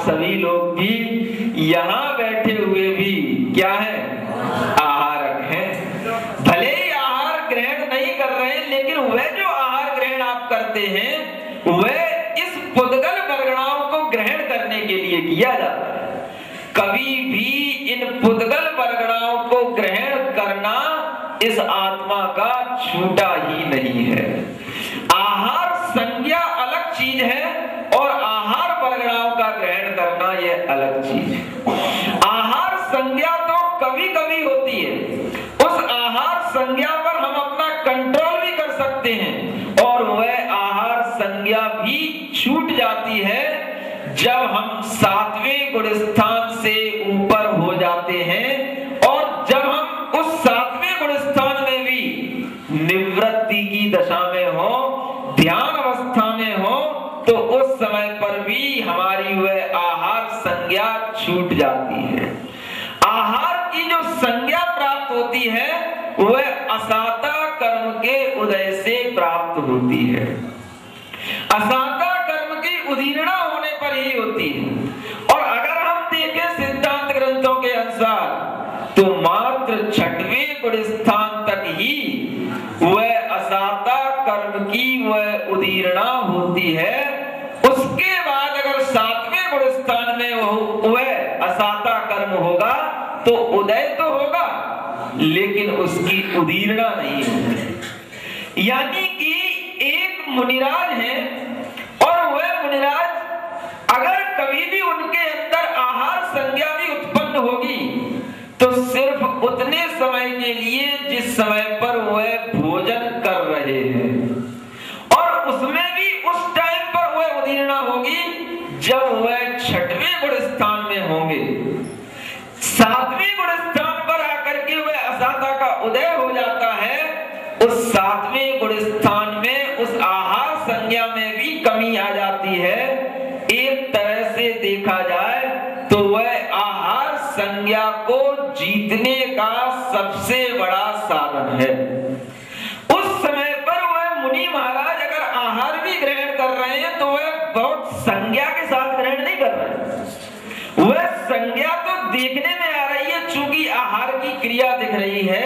सभी लोग भी यहाँ बैठे हुए भी क्या है, आहारक हैं। भले ही आहार ग्रहण नहीं कर रहे हैं, लेकिन वह जो आहार ग्रहण आप करते हैं वह इस पुद्गल वर्गणाओं को ग्रहण करने के लिए किया जाता है। कभी भी इन पुद्गल वर्गणाओं को ग्रहण करना इस आत्मा का छूटा ही नहीं है। आहार संज्ञा अलग चीज है और आहार वर्गणाओं का ग्रहण करना यह अलग चीज है। आहार संज्ञा तो कभी कभी होती है, उस आहार संज्ञा पर हम अपना कंट्रोल भी कर सकते हैं, और वह आहार संज्ञा भी छूट जाती है जब हम 7वें गुण स्थान से ऊपर हो जाते हैं, और जब हम उस 7वें गुण स्थान में भी निवृत्ति की दशा में हो, ध्यान अवस्था में हो, तो उस समय पर भी हमारी वह आहार संज्ञा छूट जाती है। आहार की जो संज्ञा प्राप्त होती है वह असाता कर्म के उदय से प्राप्त होती है। असाता कर्म की उदीर्णा होने पर ही होती है। और अगर हम देखें सिद्धांत ग्रंथों के अनुसार तो मात्र 6वें गुण स्थान तक ही वह असाता कर्म की वह उदीर्णा होती है। उसके बाद अगर 7वें गुण स्थान में वह असाता कर्म होगा तो उदय तो होगा, लेकिन उसकी उदीर्णा नहीं होगी। यानी कि एक मुनिराज है और वह मुनिराज अगर कभी भी उनके अंदर आहार संज्ञा भी उत्पन्न होगी तो सिर्फ उतने समय के लिए जिस समय पर वह भोजन कर रहे हैं, और उसमें भी उस टाइम पर वह उदीर्णा होगी जब वह 6वें गुण स्थान में होंगे। 7वें गुण स्थान पर आकर के वह असाता का उदय हो जाता है। उस 7वें गुण स्थान में उस आहार संज्ञा में भी कमी आ जाती है। एक तरह से देखा जाए तो वह आहार संज्ञा को जीतने का सबसे बड़ा साधन है। उस समय पर वह मुनि महाराज अगर आहार भी ग्रहण कर रहे हैं तो वह बहुत संज्ञा के साथ ग्रहण नहीं कर रहे हैं। वह संज्ञा तो देखने में आ रही है, चूंकि आहार की क्रिया दिख रही है।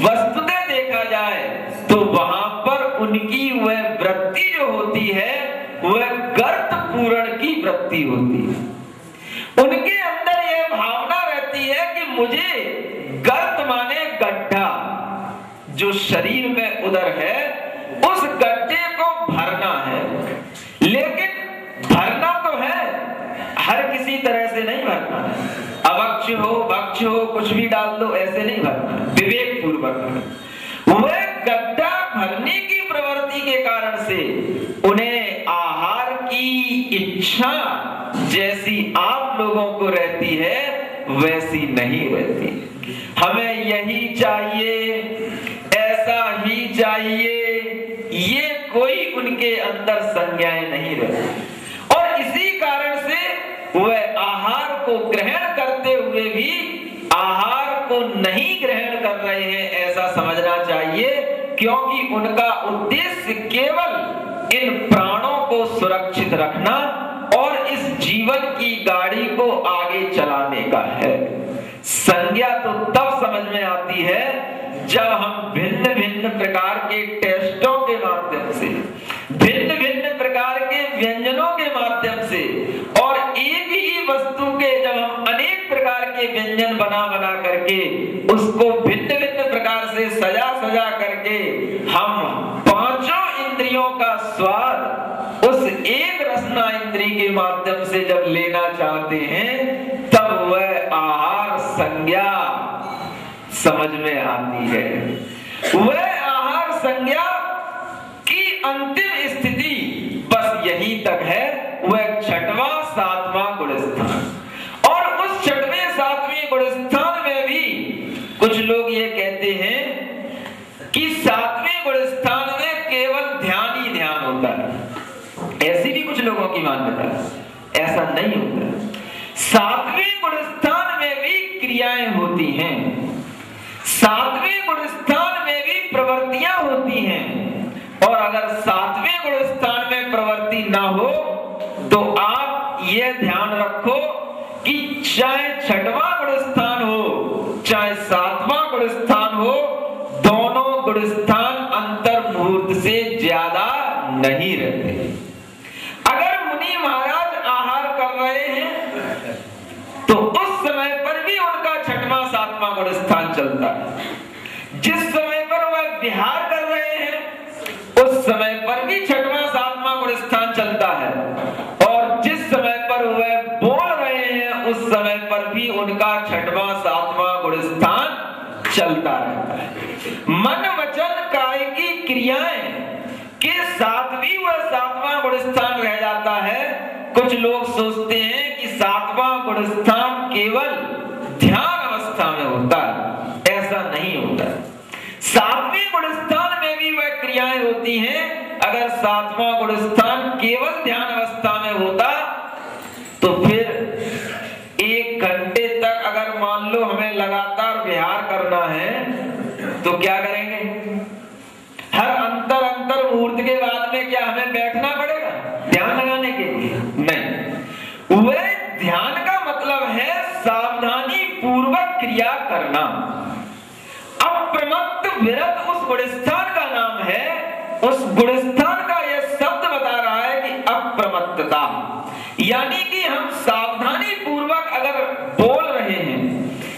वस्तुतः देखा जाए तो वहां पर उनकी वह वृत्ति जो होती है वह गर्त पूरण की वृत्ति होती है। उनके अंदर यह भावना रहती है कि मुझे गर्त माने गड्ढा जो शरीर में उदर है उस गड्ढे को भरना है, लेकिन भरना तो है, हर किसी तरह से नहीं भरना है। अवक्ष हो भक्ष हो कुछ भी डाल दो, ऐसे नहीं भरना, विवेक पूर्वक। वह गड्ढा भरने की प्रवृत्ति के कारण से उन्हें आहार की इच्छा जैसी आप लोगों को रहती है वैसी नहीं रहती। हमें यही चाहिए, ऐसा ही चाहिए, ये कोई उनके अंदर संज्ञाएं नहीं रहती। और इसी कारण से वह आहार को ग्रहण करते हुए भी आहार को नहीं ग्रहण कर रहे हैं ऐसा समझना चाहिए, क्योंकि उनका उद्देश्य केवल इन प्राणों को सुरक्षित रखना और इस जीवन की गाड़ी को आगे चलाने का है। संज्ञा तो तब समझ में आती है जब हम भिन्न भिन्न प्रकार के टेस्टों के माध्यम से, भिन्न भिन्न प्रकार के व्यंजनों के माध्यम से, और एक ही वस्तु के जब हम अनेक प्रकार के व्यंजन बना बना करके उसको भिन्न भिन्न प्रकार से सजा सजा करके हम पांचों इंद्रियों का स्वाद उस एक रसना इंद्री के माध्यम से जब लेना चाहते हैं तब वह आहार संज्ञा समझ में आती है। वह आहार संज्ञा की अंतिम स्थिति बस यही तक है, वह 6वां 7वां गुण स्थान। और उस 6वें 7वें गुण स्थान में भी कुछ लोग ये कहते हैं कि 7वें गुण स्थान में केवल ध्यान ही ध्यान होता है। ऐसी भी कुछ लोगों की मान्यता है, ऐसा नहीं होता। 7वें गुण स्थान में भी क्रियाएं होती हैं, 7वें गुण स्थान में भी प्रवृत्तियां होती हैं। और अगर 7वें गुण स्थान में प्रवृत्ति ना हो तो आप यह ध्यान रखो कि चाहे छठवां गुण स्थान हो चाहे सातवां गुण स्थान हो, दोनों गुण स्थान अंतर मुहूर्त से ज्यादा नहीं रहते। अगर मुनि महाराज आहार कर रहे हैं तो उस समय पर भी उनका छठवां सातवां गुण स्थान चलता है। जिस समय पर वह विहार कर रहे हैं उस समय पर भी छठवां सातवां गुण स्थान चलता है, और जिस समय पर वह बोल रहे हैं उस समय पर भी उनका छठवां सातवां गुण स्थान चलता रहता है। मन वचन काय की क्रियाएं के साथ भी वह सातवां गुण स्थान रह जाता है। कुछ लोग सोचते हैं कि सातवां गुण स्थान केवल ध्यान अवस्था में होता है, ऐसा नहीं होता। सातवें गुण स्थान में भी वह क्रियाएं होती हैं। अगर सातवां गुण स्थान केवल ध्यान अवस्था में होता तो फिर 1 घंटे तक अगर मान लो हमें लगातार विहार करना है तो क्या करेंगे? हर अंतर मुहूर्त के बाद में क्या हमें बैठना पड़ेगा ध्यान लगाने के लिए? नहीं। वह ध्यान का मतलब है सावधानी पूर्वक क्रिया करना। अप्रमत्त विरत उस गुणस्थान का नाम है। उस गुणस्थान का यह शब्द बता रहा है कि अप्रमत्तता, यानी कि हम सावधानी पूर्वक अगर बोल रहे हैं,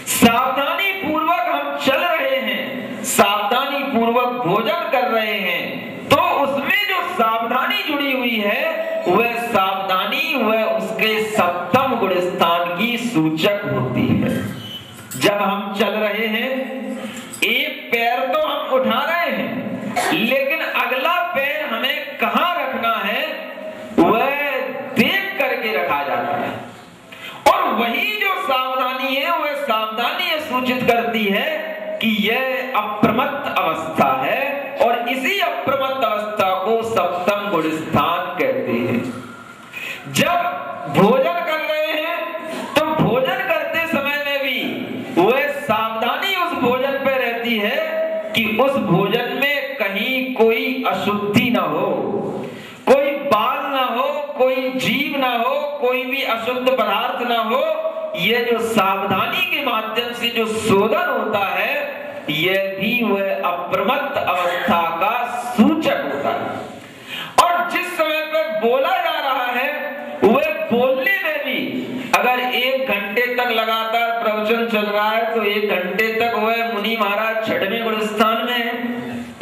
सावधानी पूर्वक हम चल रहे हैं, सावधानी पूर्वक भोजन कर रहे हैं, तो उसमें जो सावधानी जुड़ी हुई है वह सावधानी वह उसके सप्तम गुण स्थान की सूचक होती है। जब हम चल रहे हैं, एक पैर तो हम उठा रहे हैं, लेकिन अगला पैर हमें कहां रखना है वह देख करके रखा जाता है। और वही जो सावधानी है वह सावधानी यह सूचित करती है कि यह अप्रमत्त अवस्था है, और इसी अप्रमत्त अवस्था को सप्तम गुण स्थान कहते हैं। जब भोजन कर रहे हैं तो भोजन करते समय में भी वह सावधानी उस भोजन पे रहती है कि उस भोजन में कहीं कोई अशुद्धि ना हो, कोई बाल ना हो, कोई जीव ना हो, कोई भी अशुद्ध पदार्थ ना हो। यह जो सावधानी के माध्यम से जो शोधन होता है यह भी वह अप्रमत्त अवस्था का सूचक होता है। और जिस समय पर बोला जा रहा है वह बोलने में भी अगर 1 घंटे तक लगातार प्रवचन चल रहा है तो 1 घंटे तक वह मुनि महाराज छठवें गुण स्थान में है,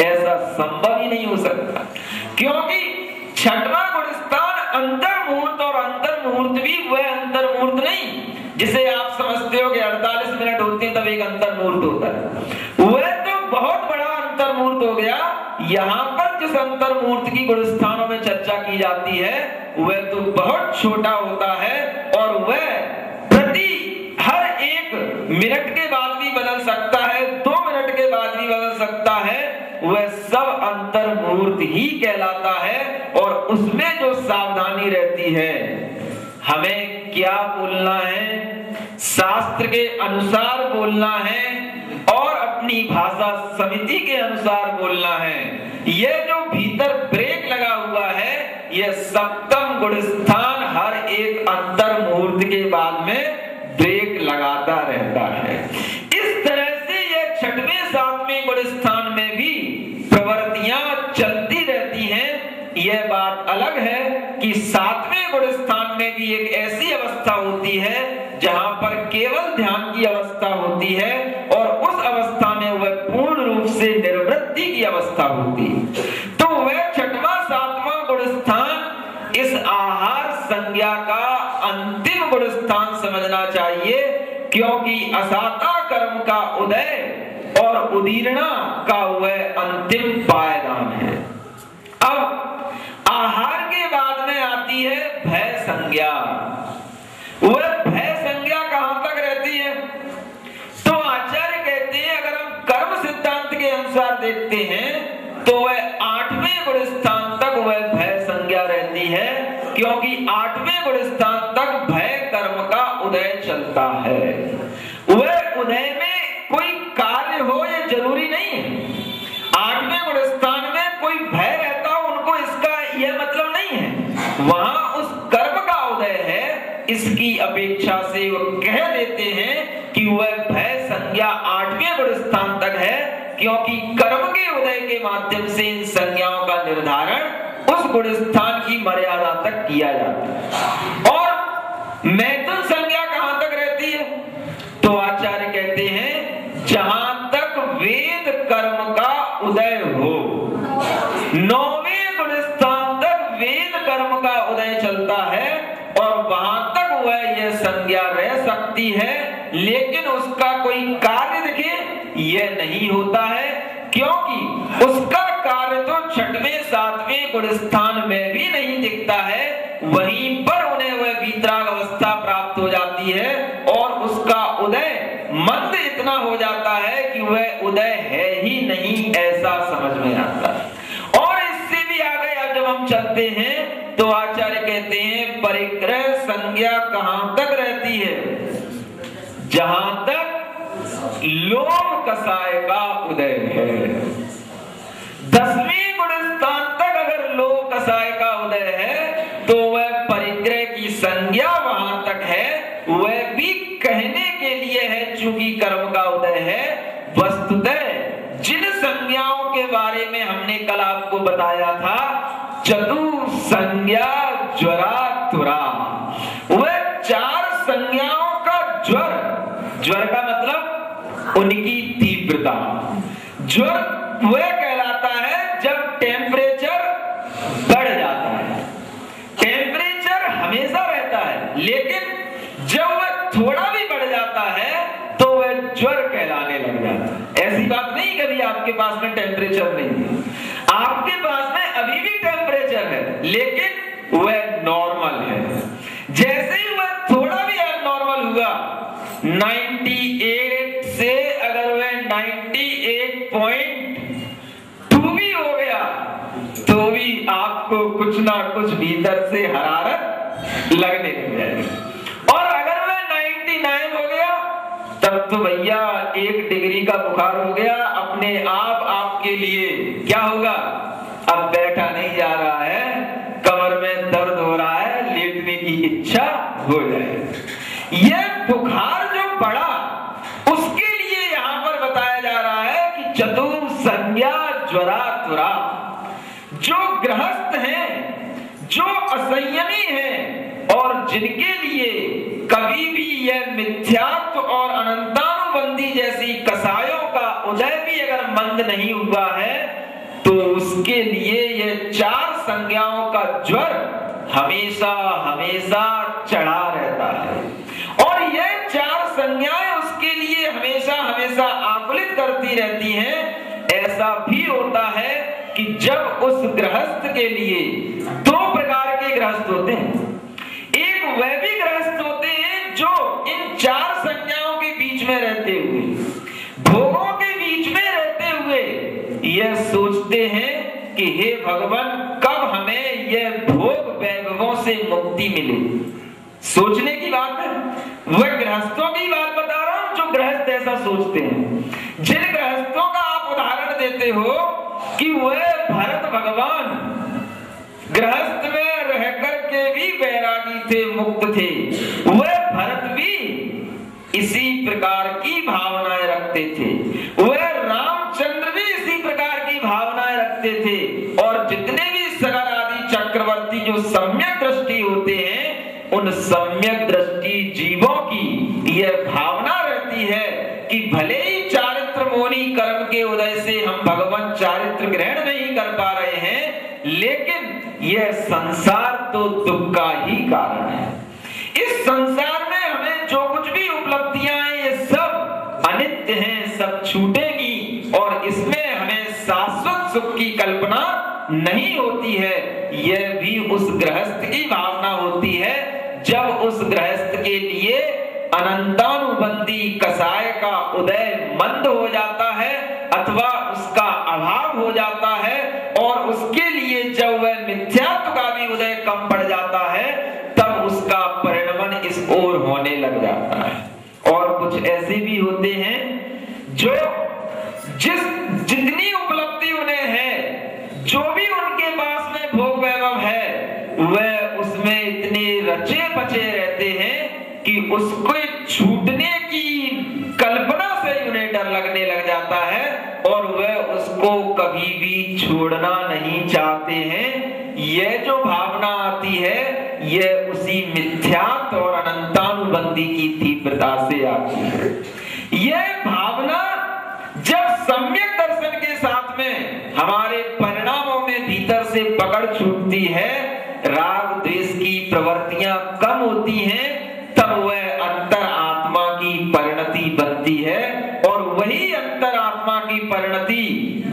ऐसा संभव ही नहीं हो सकता। क्योंकि छठवां गुण स्थान अंतर मुहूर्त, और अंतर मुहूर्त भी वह अंतर मुहूर्त नहीं जिसे आप समझते हो कि 48 मिनट होते हैं तब एक अंतर मुहूर्त होता है। वह तो बहुत बड़ा अंतर मुहूर्त हो गया। यहाँ पर जिस अंतर मुहूर्त की गुण स्थानों में चर्चा की जाती है वह तो बहुत छोटा होता है, और वह प्रति हर 1 मिनट के बाद भी बदल सकता है, 2 मिनट के बाद भी बदल सकता है। वह सब अंतर मुहूर्त ही कहलाता है, और उसमें जो सावधानी रहती है हमें क्या बोलना है, शास्त्र के अनुसार बोलना है और अपनी भाषा समिति के अनुसार बोलना है। यह जो भीतर ब्रेक लगा हुआ है यह सप्तम गुण स्थान हर एक अंतर मुहूर्त के बाद में ब्रेक लगाता रहता है। इस तरह से यह छठवें सातवें गुण स्थान में भी प्रवृत्तियां चलती रहती हैं। यह बात अलग है कि सातवें गुण स्थान में भी एक ऐसी अवस्था होती है जहां पर केवल ध्यान की अवस्था होती है, और उस अवस्था में वह पूर्ण रूप से निर्वृत्ति की अवस्था होती है। तो वह छठवां सातवां गुण स्थान इस आहार संज्ञा का अंतिम गुण स्थान समझना चाहिए, क्योंकि असाता कर्म का उदय और उदीर्णा का वह अंतिम पायदान है। अब आहार के बाद में आती है भय संज्ञा। वह भय संज्ञा कहां तक रहती है? तो आचार्य कहते हैं अगर हम कर्म सिद्धांत के अनुसार देखते हैं तो वह 8वें गुण स्थान तक वह भय संज्ञा रहती है, क्योंकि 8वें गुण स्थान तक भय कर्म का उदय चलता है। वह उदय में कोई कार्य हो ये जरूरी नहीं है। 8वें गुण स्थान में कोई भय रहता हो उनको इसका यह मतलब नहीं है। वहां उस कर्म का उदय है इसकी अपेक्षा से वो कह देते हैं कि वह भय संज्ञा 8वें गुण स्थान तक है, क्योंकि कर्म के उदय के माध्यम से इन संज्ञाओं का निर्धारण उस गुण स्थान की मर्यादा तक किया जाता है। और मैथुन संज्ञा कहां तक रहती है? तो आचार्य कहते हैं जहां तक वेद कर्म का उदय हो, 9वें गुण स्थान तक वेद कर्म का उदय चलता है और वहां तक वह यह संज्ञा रह सकती है, लेकिन उसका कोई कार्य दिखे यह नहीं होता है, क्योंकि उसका कार्य तो 6वें 7वें गुण स्थान में भी नहीं दिखता है। वहीं पर उन्हें वह वीतराग अवस्था प्राप्त हो जाती है और उसका उदय मंद इतना हो जाता है कि वह उदय है ही नहीं, ऐसा समझ में आता है। और इससे भी आगे अब जब हम चलते हैं तो आचार्य कहते हैं परिग्रह संज्ञा कहां तक रहती है? जहां तक लोभ कसाय का उदय है। 10वें गुण स्थान तक अगर लोभ कसाय का उदय है तो वह परिग्रह की संज्ञा वहां तक है, वह भी कहने के लिए है चूंकि कर्म का उदय है। वस्तुतः जिन संज्ञाओं के बारे में हमने कल आपको बताया था, चतु संज्ञा ज्वरा तुरा, वह 4 संज्ञाओं का ज्वर, ज्वर का मतलब उनकी तीव्रता, ज्वर वह कहलाता है जब टेम्परेचर बढ़ जाता है। टेम्परेचर हमेशा रहता है, लेकिन जब वह थोड़ा भी बढ़ जाता है तो वह ज्वर कहलाने लग जाता है। ऐसी बात नहीं कभी आपके पास में टेम्परेचर नहीं है, आपके पास में अभी भी टेम्परेचर है, लेकिन वह नॉर्मल है। जैसे ही वह थोड़ा भी अबनॉर्मल हुआ, 98 से अगर वह 98.2 भी हो गया तो भी आपको कुछ ना कुछ भीतर से हरारत लगने लग जाएगी। और अगर वह 99 हो गया तब तो भैया 1 डिग्री का बुखार हो गया, अपने आप आपके लिए क्या होगा? अब बैठा नहीं जा रहा है, कमर में दर्द हो रहा है, लेटने की इच्छा हो जाए। यह बुखार जो बढ़ा उसके लिए यहां पर बताया जा रहा है कि चतुर संज्ञा ज्वरा तुरा। जो गृहस्थ हैं, जो असंयमी हैं और जिनके लिए कभी भी यह मिथ्यात्व और अनंतानुबंधी जैसी कसायों का उदय भी अगर मंद नहीं हुआ है, तो उसके लिए यह 4 संज्ञाओं का ज्वर हमेशा हमेशा चढ़ा रहता है। और यह 4 संज्ञाएं उसके लिए हमेशा हमेशा आकुलित करती रहती हैं। ऐसा भी होता है कि जब उस गृहस्थ के लिए 2 प्रकार के गृहस्थ होते हैं। एक वह भी गृहस्थ होते हैं जो इन 4 संज्ञाओं के बीच में रहते हुए, भोगों के बीच में रहते हुए यह सोचते हैं कि हे भगवान, कब हमें यह भोग वैभवों से मुक्ति मिले। सोचने की बात है, वह गृहस्थों की बात बता रहा हूं जो गृहस्थ ऐसा सोचते हैं। जिन गृहस्थों का आप उदाहरण देते हो कि वह भरत भगवान गृहस्थ में रह करके भी वैरागी थे, मुक्त थे, वह भरत भी इसी प्रकार की भावनाएं रखते थे, वह रामचंद्र भी इसी प्रकार की भावनाएं रखते थे। और जितने भी सगर आदि चक्रवर्ती जो सम्यक दृष्टि होते हैं, उन सम्यक दृष्टि जीवों की यह भावना रहती है कि भले ही चारित्र मोनी कर्म के उदय से हम भगवान चारित्र ग्रहण नहीं कर पा रहे हैं, लेकिन यह संसार तो दुख का ही कारण है। इस संसार में हमें जो कुछ भी उपलब्धियां हैं, ये सब अनित्य हैं, सब छूटेगी और इसमें हमें शाश्वत सुख की कल्पना नहीं होती है। यह भी उस गृहस्थ की भावना होती है जब उस गृहस्थ के लिए अनंतानुबंधी कसाय का उदय मंद हो जाता है अथवा उसका अभाव हो जाता है, और उसके लिए जब वह मिथ्यात्व का भी उदय कम पड़ जाता है, तब उसका परिणमन इस ओर होने लग जाता है। और कुछ ऐसे भी होते हैं जो जितनी उपलब्धि उन्हें है, जो भी उनके पास में भोग वैभव है, वह उसमें इतने रचे बचे रहते हैं कि उसको छूटने की कल्पना से उन्हें डर लगने लग जाता है और वह उसको कभी भी छोड़ना नहीं चाहते हैं। यह जो भावना आती है यह उसी मिथ्यात्व और अनंतानुबंधी की तीव्रता से आती है। यह भावना जब सम्यक दर्शन के साथ में हमारे परिणामों में भीतर से पकड़ छूटती है, राग द्वेष की प्रवृत्तियां कम होती हैं, तब वह अंतर आत्मा की परिणति बनती है। और वही अंतर आत्मा की परिणति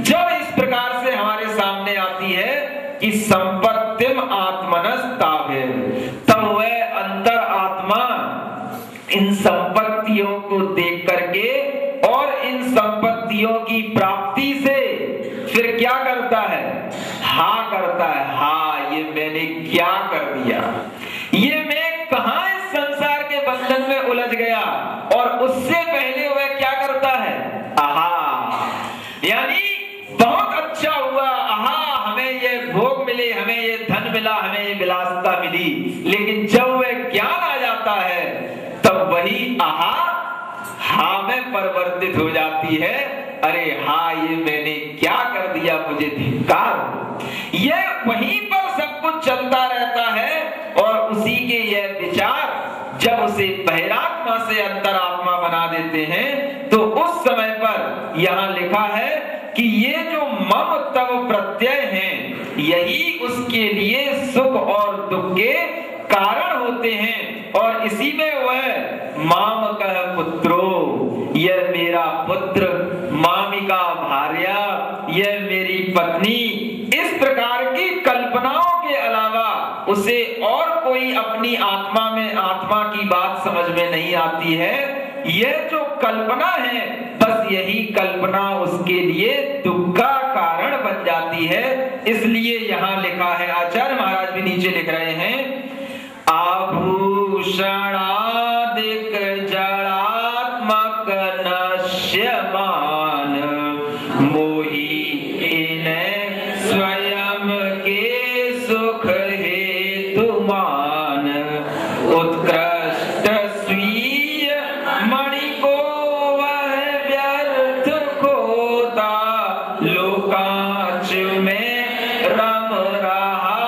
जब इस प्रकार से हमारे सामने आती है कि संपत्तिम आत्मनस्तावे, तब वह अंतर आत्मा इन संपत्तियों को देख करके और इन संपत्तियों की प्राप्ति से फिर क्या करता है? हा करता है, हा ये मैंने क्या कर दिया, ये मैं कहां इस संसार के बंधन में उलझ गया। और उससे पहले वह क्या करता है? आहा, यानी बहुत अच्छा हुआ, आहा हमें ये भोग मिले, हमें ये धन मिला, हमें ये विलासिता मिली। लेकिन जब वह ज्ञान आ जाता है तब वही आहा हा में परिवर्तित हो जाती है। अरे हाँ ये मैंने क्या कर दिया, मुझे धिक्कार। यह वहीं पर सब कुछ चलता रहता है और उसी के यह विचार जब उसे बहिरात्मा से अंतरात्मा बना देते हैं तो उस समय पर यहाँ लिखा है कि ये जो मम तव प्रत्यय हैं यही उसके लिए सुख और दुख के कारण होते हैं। और इसी में वह माम कह पुत्रो, यह मेरा पुत्र, मामिका भार्या, यह मेरी पत्नी, इस प्रकार की कल्पनाओं के अलावा उसे और कोई अपनी आत्मा में आत्मा की बात समझ में नहीं आती है। यह जो कल्पना है बस यही कल्पना उसके लिए दुख का कारण बन जाती है। इसलिए यहाँ लिखा है, आचार्य महाराज भी नीचे लिख रहे हैं, आभूषणादिक जड़ात्मक नश्यमान मोही इन्हें स्वयं के सुख हेतुमान उत्कृष्ट स्वीय मणि को वह व्यर्थ खोता लोकांच में रम रहा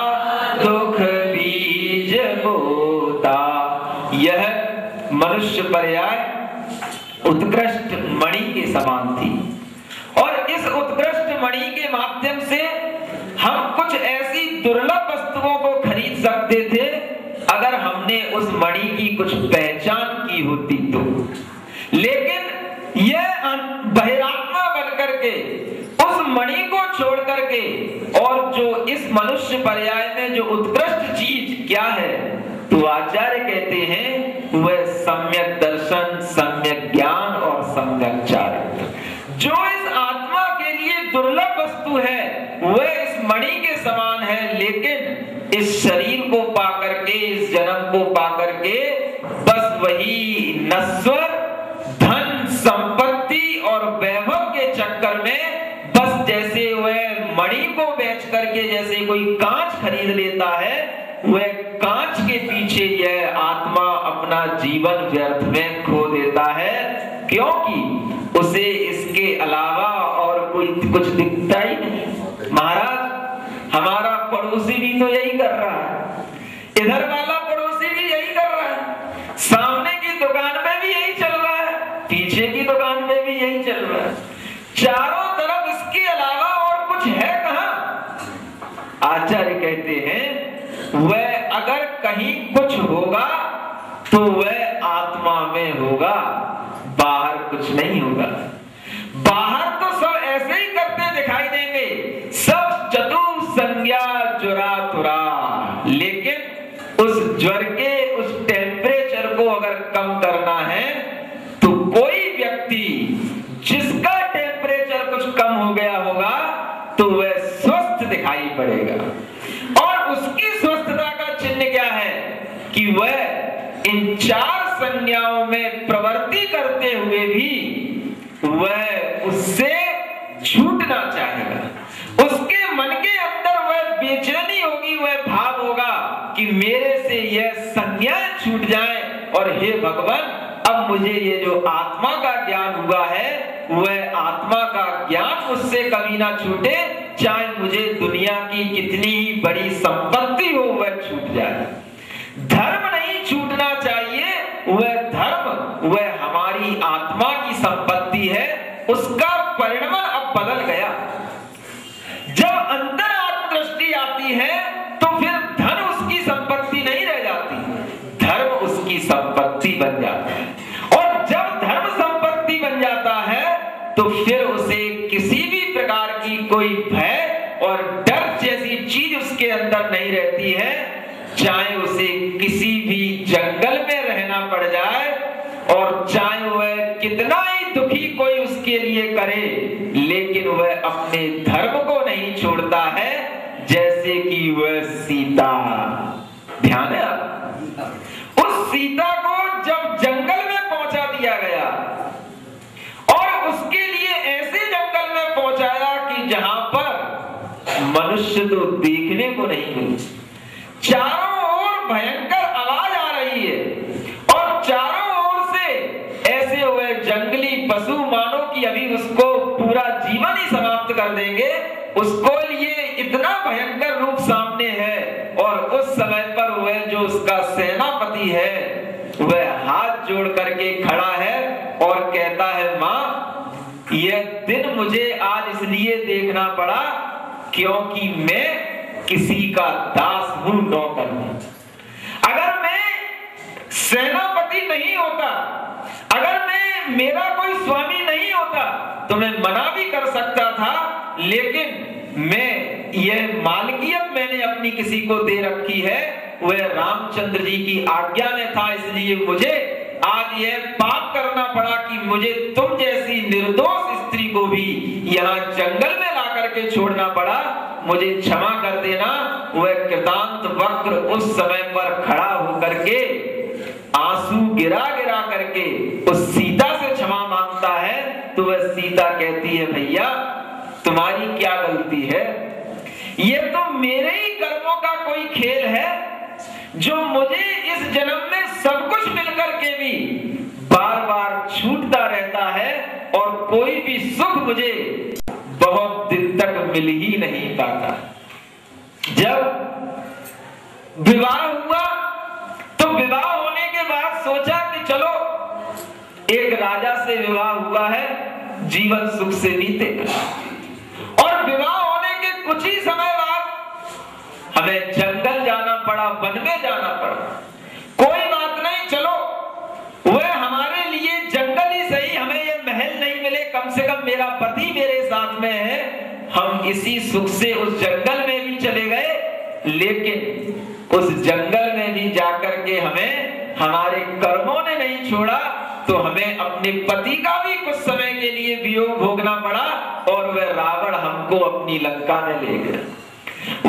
दुख बीज बोता। यह मनुष्य पर्याय उत्कृष्ट मणि के समान थी और इस उत्कृष्ट मणि के माध्यम से हम कुछ ऐसी दुर्लभ वस्तुओं को खरीद सकते थे अगर हमने उस मणि की कुछ पहचान की होती तो। लेकिन यह बहिरात्मा बन करके उस मणि को छोड़ करके और जो इस मनुष्य पर्याय में जो उत्कृष्ट चीज क्या है, तो आचार्य कहते हैं वह सम्यक दर्शन, सम्यक ज्ञान और सम्यक चारित्र। जो इस आत्मा के लिए दुर्लभ वस्तु है वह इस मणि के समान है, लेकिन इस शरीर को पाकर के, इस जन्म को पाकर के बस वही नश्वर धन संपत्ति और वैभव के चक्कर में बस जैसे वह मणि को बेच करके जैसे कोई कांच खरीद लेता है, वह कांच के पीछे यह आत्मा अपना जीवन व्यर्थ में खो देता है, क्योंकि उसे इसके अलावा और कोई कुछ दिखता ही नहीं। महाराज हमारा पड़ोसी भी तो यही कर रहा है, इधर वाला पड़ोसी भी यही कर रहा है, सामने की दुकान में भी यही चल रहा है, पीछे की दुकान में भी यही चल रहा है, चारों तरफ इसके अलावा और कुछ है कहां? आचार्य कहते हैं वह अगर कहीं कुछ होगा तो वह आत्मा में होगा, बाहर कुछ नहीं होगा। बाहर तो सब ऐसे ही करते दिखाई देंगे, सब चतु संज्ञा जुरा तुरा, लेकिन उस ज्वर के उस टेम्परेचर को अगर कम करना है तो कोई व्यक्ति जिसका टेम्परेचर कुछ कम हो गया होगा तो वह स्वस्थ दिखाई पड़ेगा। और उसकी स्वस्थता का चिन्ह क्या है कि वह इन चार संज्ञाओं में प्रवृत्ति करते हुए भी वह उससे छूटना चाहेगा। उसके मन के अंदर वह बेचैनी होगी, वह भाव होगा कि मेरे से यह संज्ञा और हे भगवान, अब मुझे ये जो आत्मा का ज्ञान हुआ है वह आत्मा का ज्ञान मुझसे कभी ना छूटे, चाहे मुझे दुनिया की कितनी ही बड़ी संपत्ति हो वह छूट जाए। धर्म नहीं छूटना चाहिए, वह धर्म वह हमारी आत्मा की संपत्ति है, उसका परिणाम अब बदल गया। जब अंतर आत्मदृष्टि आती है तो फिर धन उसकी संपत्ति नहीं रह जाती, धर्म उसकी संपत्ति बन जाता है। और जब धर्म संपत्ति बन जाता है तो फिर उसे किसी भी प्रकार की कोई भय और डर जैसी चीज उसके अंदर नहीं रहती है, चाहे उसे किसी भी जंगल में रहना पड़ जाए और चाहे वह कितना ही दुखी कोई उसके लिए करे, लेकिन वह अपने धर्म को नहीं छोड़ता है, जैसे कि वह सीता। ध्यान है आप, उस सीता को जब जंगल में पहुंचा दिया गया और उसके लिए ऐसे जंगल में पहुंचाया कि जहां पर मनुष्य तो देखने को नहीं मिले, चारों ओर भयंकर आवाज आ रही है और चारों ओर से ऐसे हुए जंगली पशु मानो कि अभी उसको पूरा जीवन ही समाप्त कर देंगे, उसको लिए इतना भयंकर रूप सामने है। और उस समय पर वह जो उसका सेनापति है वह हाथ जोड़ करके खड़ा है और कहता है, मां, यह दिन मुझे आज इसलिए देखना पड़ा क्योंकि मैं किसी का दास हूं, नौकर हूं। अगर मैं सेनापति नहीं होता, अगर मैं मेरा कोई स्वामी नहीं होता तो मैं मना भी कर सकता था, लेकिन मैं यह मालकियत मैंने अपनी किसी को दे रखी है, वह रामचंद्र जी की आज्ञा में था, इसलिए मुझे आज यह पाप करना पड़ा कि मुझे तुम जैसी निर्दोष स्त्री को भी यहाँ जंगल में ला करके छोड़ना पड़ा, मुझे क्षमा कर देना। वह कृतांत वक्र उस समय पर खड़ा होकर के आंसू गिरा गिरा करके उस सीता से क्षमा मांगता है। तो वह सीता कहती है, भैया तुम्हारी क्या गलती है, ये तो मेरे ही कर्मों का कोई खेल है जो मुझे इस जन्म में सब कुछ मिलकर के भी बार बार छूटता रहता है और कोई भी सुख मुझे बहुत दिन तक मिल ही नहीं पाता। जब विवाह हुआ तो विवाह होने के बाद सोचा कि चलो एक राजा से विवाह हुआ है, जीवन सुख से बीतेगा। और विवाह होने के कुछ ही समय बाद हमें जंगल जाना पड़ा, वन में जाना पड़ा। कोई बात नहीं, चलो वह हमारे लिए जंगल ही सही, हमें ये महल नहीं मिले, कम से कम मेरा पति मेरे साथ में है, हम इसी सुख से उस जंगल में भी चले गए। लेकिन उस जंगल में भी जाकर के हमें हमारे कर्मों ने नहीं छोड़ा, तो हमें अपने पति का भी कुछ समय के लिए वियोग भोगना पड़ा और वह रावण हमको अपनी लंका में ले गया।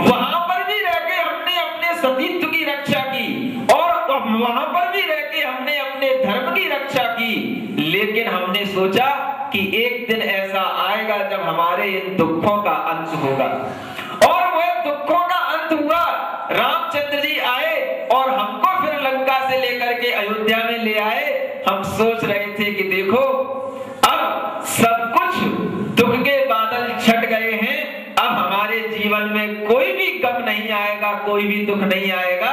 वहां पर भी रह के हमने अपने सतीत्व की रक्षा की और वहां पर भी रह के हमने अपने धर्म की रक्षा की, लेकिन हमने सोचा कि एक दिन ऐसा आएगा जब हमारे इन दुखों का अंत होगा। और वह दुखों का अंत हुआ, रामचंद्र जी आए और हमको फिर लंका से लेकर के अयोध्या में ले आए। हम सोच रहे थे कि देखो अब सब कुछ दुख के बादल छट गए हैं, अब हमारे जीवन में कोई भी गम नहीं आएगा, कोई भी दुख नहीं आएगा,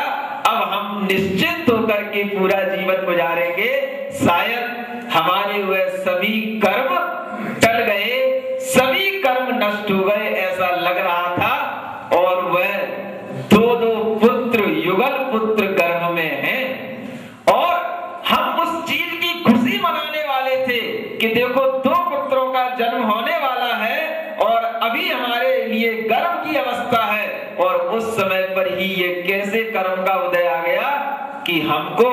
अब हम निश्चिंत होकर के पूरा जीवन गुजारेंगे। शायद हमारे वह सभी कर्म टल गए, सभी कर्म नष्ट हो गए, ऐसा लग रहा था। और वह दो दो पुत्र युगल पुत्र गर्भ में हैं और हम उस चीज की खुशी मनाने वाले थे कि देखो 2 पुत्रों का जन्म होने वाला है और अभी हमारे लिए गर्व की अवस्था है। और उस समय पर ही ये कैसे कर्म का उदय आ गया कि हमको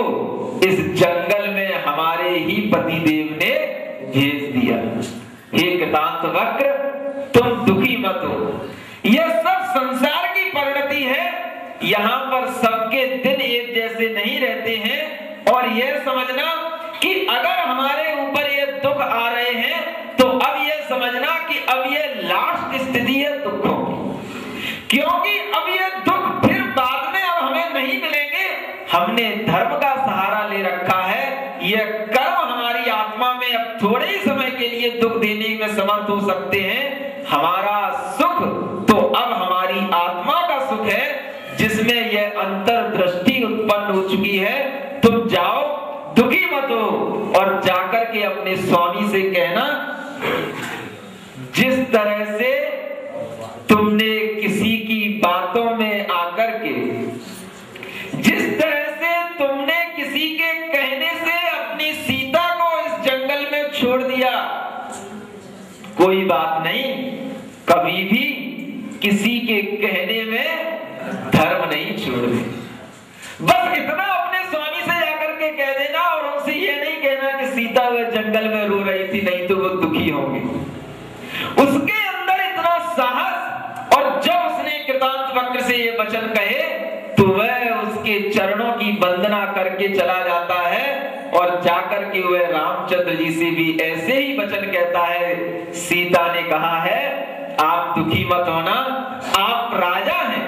इस जंगल में हमारे ही पतिदेव ने भेज दिया। हे कृतांत वक्र, तुम दुखी मत हो, यह सब संसार की परिणति है, यहाँ पर सबके दिन एक जैसे नहीं रहते हैं। और यह समझना कि अगर हमारे ऊपर ये दुख आ रहे हैं तो अब यह समझना कि अब ये लास्ट स्थिति है दुखों की, क्योंकि अब ये दुख फिर बाद में अब हमें नहीं मिलेंगे। हमने धर्म का सहारा ले रखा यह कर्म हमारी आत्मा में अब थोड़े ही समय के लिए दुख देने में समर्थ हो सकते हैं। हमारा सुख तो अब हमारी आत्मा का सुख है, जिसमें यह अंतर्दृष्टि उत्पन्न हो चुकी है। तुम जाओ, दुखी मत हो, और जाकर के अपने स्वामी से कहना, जिस तरह से तुमने किसी की बातों में आकर के, जिस तरह से तुमने किसी के कहने से अपनी सीता को इस जंगल में छोड़ दिया, कोई बात नहीं, कभी भी किसी के कहने में धर्म नहीं छोड़े। बस इतना अपने स्वामी से जाकर के कह देना, और उनसे ये नहीं कहना कि सीता वह जंगल में रो रही थी, नहीं तो वो दुखी होंगे। उसके अंदर इतना साहस, और जब उसने कृतांत वक्र से ये वचन कहे तो वह उसके चरणों की वंदना करके चला जाता है, और जाकर के वह रामचंद्र जी से भी ऐसे ही वचन कहता है। सीता ने कहा है, आप दुखी मत होना, आप राजा हैं,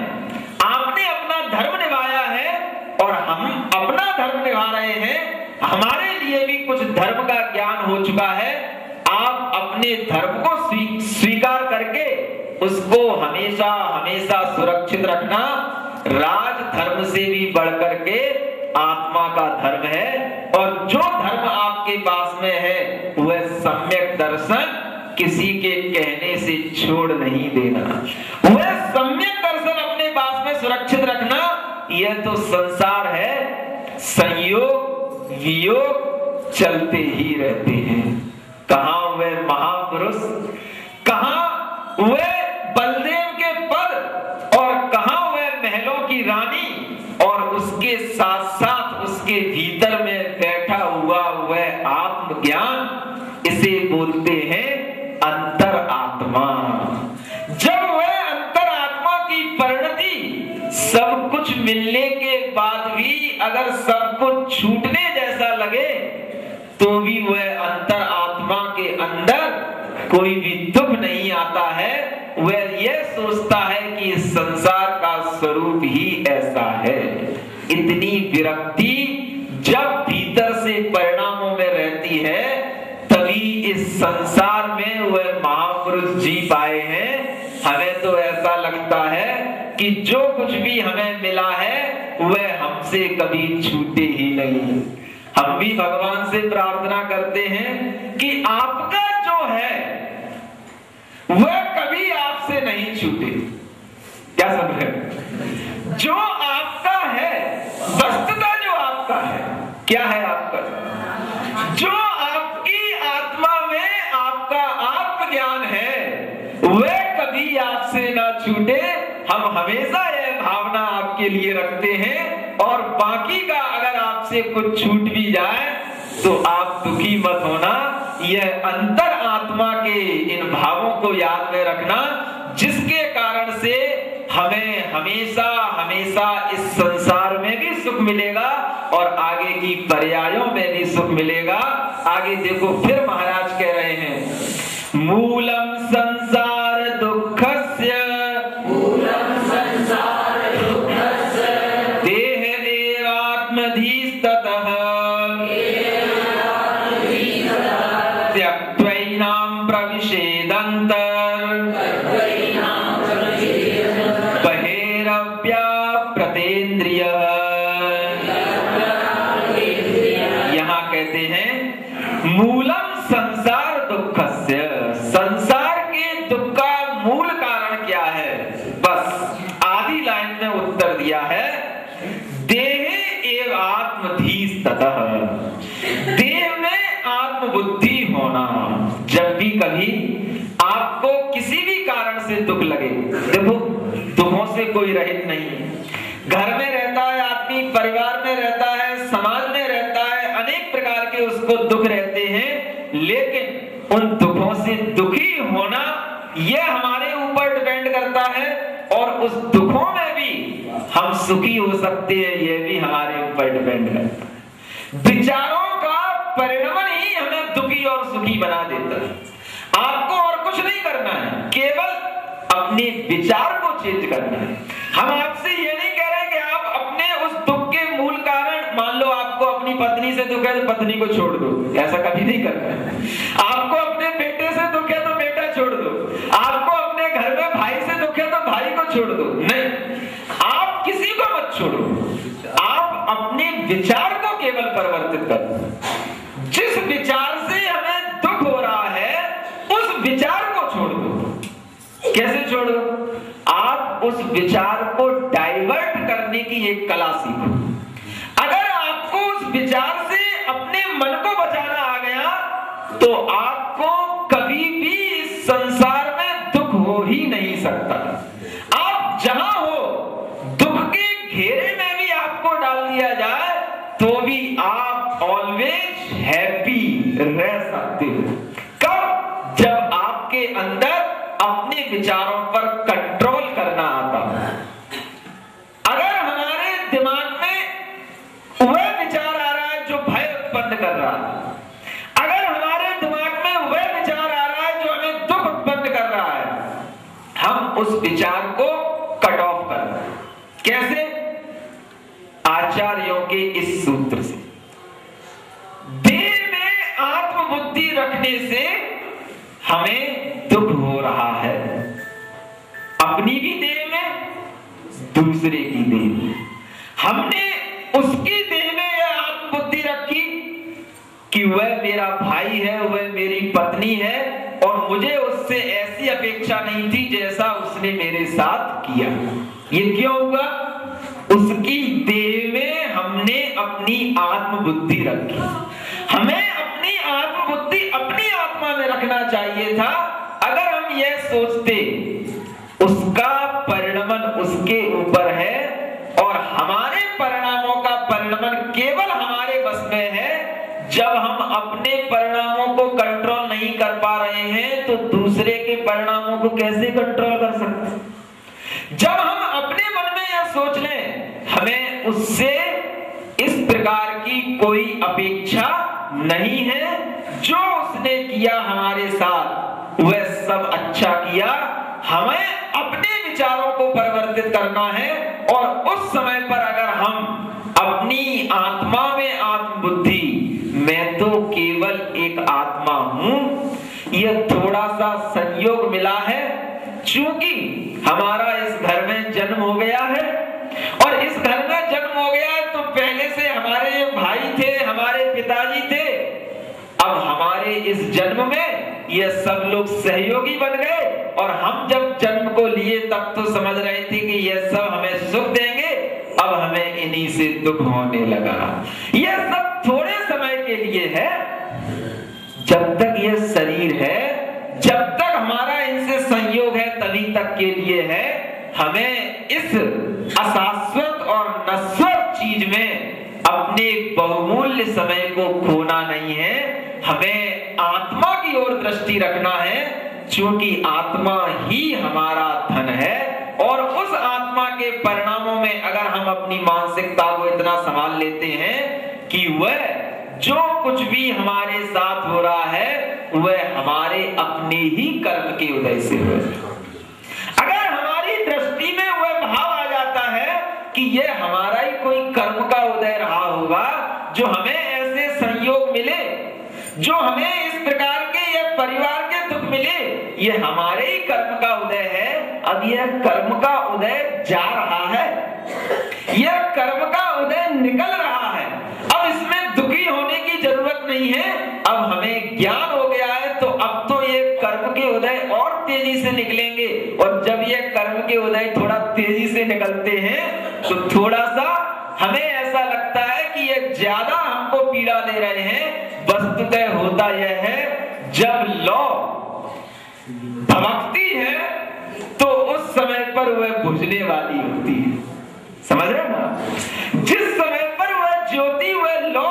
आपने अपना धर्म निभाया है और हम अपना धर्म निभा रहे हैं। हमारे लिए भी कुछ धर्म का ज्ञान हो चुका है। आप अपने धर्म को स्वीकार करके उसको हमेशा हमेशा सुरक्षित रखना। राज धर्म से भी बढ़कर के आत्मा का धर्म है, और जो धर्म आपके पास में है वह सम्यक दर्शन किसी के कहने से छोड़ नहीं देना, वह सम्यक दर्शन अपने पास में सुरक्षित रखना। यह तो संसार है, संयोग वियोग चलते ही रहते हैं। कहां वह महापुरुष, कहां वह बलदेव के पद, और कहां वह महलों की रानी, और उसके साथ साथ उसके भीतर में बैठा हुआ वह आत्मज्ञान, इसे बोलते हैं अंतर आत्मा। जब वह अंतर आत्मा की परिणति सब कुछ मिलने के बाद भी अगर सब कुछ छूटने जैसा लगे, तो भी वह अंतर आत्मा के अंदर कोई भी दुख नहीं आता है। वह यह सोचता है कि इस संसार का स्वरूप ही ऐसा है। इतनी विरक्ति जब भीतर से परिणामों में रहती है, तभी इस संसार में वह महापुरुष जी पाए हैं। हमें तो ऐसा लगता है कि जो कुछ भी हमें मिला है वह हमसे कभी छूटे ही नहीं। हम भी भगवान से प्रार्थना करते हैं कि आपका जो है वह कभी आपसे नहीं छूटे। क्या समझे? जो आपका है, वस्तुतः जो आपका है, क्या है आपका? जो आपकी आत्मा में आपका आत्मज्ञान है, वह कभी आपसे ना छूटे। हम हमेशा यह भावना आपके लिए रखते हैं, और बाकी का अगर आपसे कुछ छूट भी जाए तो आप दुखी मत होना। यह अंतर आत्मा के इन भावों को याद में रखना, जिसके कारण से हमें हमेशा हमेशा इस संसार में भी सुख मिलेगा और आगे की पर्यायों में भी सुख मिलेगा। आगे देखो, फिर महाराज कह रहे हैं, मूलम संसार दुःखस्य, देहदेवात्मधीस्ततः त्यक्त्वैनां प्रविशेदन्तर् बहिरव्याप्तेन्द्रियः। यहाँ कहते हैं मूलम संसार दुःखस्य, संसार के दुख का मूल कारण क्या है? बस आधी लाइन में उत्तर दिया है, देह एव आत्मधीस्ततः, देह में आत्मबुद्धि होना। जब भी कभी आपको किसी भी कारण से दुख लगे, देखो दुखों से कोई रहित नहीं, घर में रहता है आदमी, परिवार में रहता है, समाज में रहता है, अनेक प्रकार के उसको दुख रहते हैं, लेकिन उन दुखों से दुखी होना यह हमारे ऊपर डिपेंड करता है, और उस दुखों में भी हम सुखी हो सकते हैं, यह भी हमारे ऊपर डिपेंड करता है। विचारों का परिणमन ही हमें दुखी और सुखी बना देता है। आपको और कुछ नहीं करना है, केवल अपने विचार को चेंज करना है। हम आपसे ये नहीं कह रहे कि आप अपने उस दुख के मूल कारण, मान लो आपको अपनी पत्नी से दुख है तो पत्नी को छोड़ दो, ऐसा कभी नहीं करना है। आपको अपने बेटे से दुख है तो बेटा छोड़ दो, आपको अपने घर में भाई से दुख है तो भाई को छोड़ दो, नहीं, आप किसी को मत छोड़ो, आप अपने विचार को केवल परिवर्तित करो। जिस विचार से हमें दुख हो रहा है उस विचार को छोड़ दो। कैसे छोड़ो? आप उस विचार को डाइवर्ट करने की एक कला सीखो। अगर आपको उस विचार से अपने मन को बचाना आ गया तो आपको कभी भी इस संसार में दुख हो ही नहीं सकता। आप जहां हो, दुख के घेरे में भी आपको डाल दिया जाए तो भी आप ऑलवेज हैप्पी रह सकते हो। कब? जब आपके अंदर अपने विचारों पर कंट्रोल करना आता है। अगर हमारे दिमाग में वह विचार आ रहा है जो भय उत्पन्न कर रहा है, अगर हमारे दिमाग में वह विचार आ रहा है जो हमें दुख उत्पन्न कर रहा है, हम उस विचार को कट ऑफ कर रहे हैं। कैसे? आचार्यों के इस सूत्र से। देह में आत्मबुद्धि रखने से हमें दुख हो रहा है, अपनी भी देह में, दूसरे की देह में। हमने उसकी देह में यह आत्मबुद्धि रखी कि वह मेरा भाई है, वह मेरी पत्नी है और मुझे उससे ऐसी अपेक्षा नहीं थी जैसा उसने मेरे साथ किया। ये क्यों हुआ? उसकी देह में हमने अपनी आत्मबुद्धि रखी। हमें अपनी आत्मबुद्धि अपनी आत्मा में रखना चाहिए था। अगर हम यह सोचते उसका परिणमन उसके ऊपर है और हमारे परिणामों का परिणमन केवल हमारे बस में है, जब हम अपने परिणामों को कंट्रोल नहीं कर पा रहे हैं तो दूसरे के परिणामों को कैसे कंट्रोल कर सकते? जब हम अपने मन में यह सोच लें हमें उससे इस प्रकार की कोई अपेक्षा नहीं है, जो उसने किया हमारे साथ वह सब अच्छा किया, हमें अपने विचारों को परिवर्तित करना है। और उस समय पर अगर हम अपनी आत्मा में आत्मबुद्धि, मैं तो केवल एक आत्मा हूं, यह थोड़ा सा संयोग मिला है, चूंकि हमारा इस घर में जन्म हो गया है और इस घर में जन्म हो गया है तो पहले से हमारे भाई थे, हमारे पिताजी थे, अब हमारे इस जन्म में ये सब लोग सहयोगी बन गए और हम जब जन्म को लिए तब तो समझ रहे थे कि ये सब हमें सुख देंगे, अब हमें इन्हीं से दुख होने लगा। यह सब थोड़े समय के लिए है, जब तक यह शरीर है, जब तक हमारा इनसे संयोग है तभी तक के लिए है। हमें इस अशाश्वत और नश्वर चीज में अपने बहुमूल्य समय को खोना नहीं है, हमें आत्मा की ओर दृष्टि रखना है, क्योंकि आत्मा ही हमारा धन है। और उस आत्मा के परिणामों में अगर हम अपनी मानसिकता को इतना संभाल लेते हैं कि वह जो कुछ भी हमारे साथ हो रहा है वह हमारे अपने ही कर्म के उदय से हो, अगर हमारी दृष्टि में वह भाव आ जाता है कि यह हमारा ही कोई कर्म का उदय रहा होगा, जो हमें ऐसे संयोग मिले, जो हमें इस प्रकार के यह परिवार के दुख मिले, यह हमारे ही कर्म का उदय है। अब यह कर्म का उदय जा रहा है, यह कर्म का उदय निकल रहा है, अब इसमें दुखी होने की जरूरत नहीं है। अब हमें ज्ञान हो गया है तो अब तो ये कर्म के उदय और तेजी से निकलेंगे, और जब ये कर्म के उदय थोड़ा तेजी से निकलते हैं तो थोड़ा सा हमें ऐसा लगता है कि ये ज्यादा हमको पीड़ा दे रहे हैं। वस्तुतः होता यह है, जब लौ भभकती है तो उस समय पर वह बुझने वाली होती है, समझ रहे ना? जिस समय पर वह ज्योति, वह लौ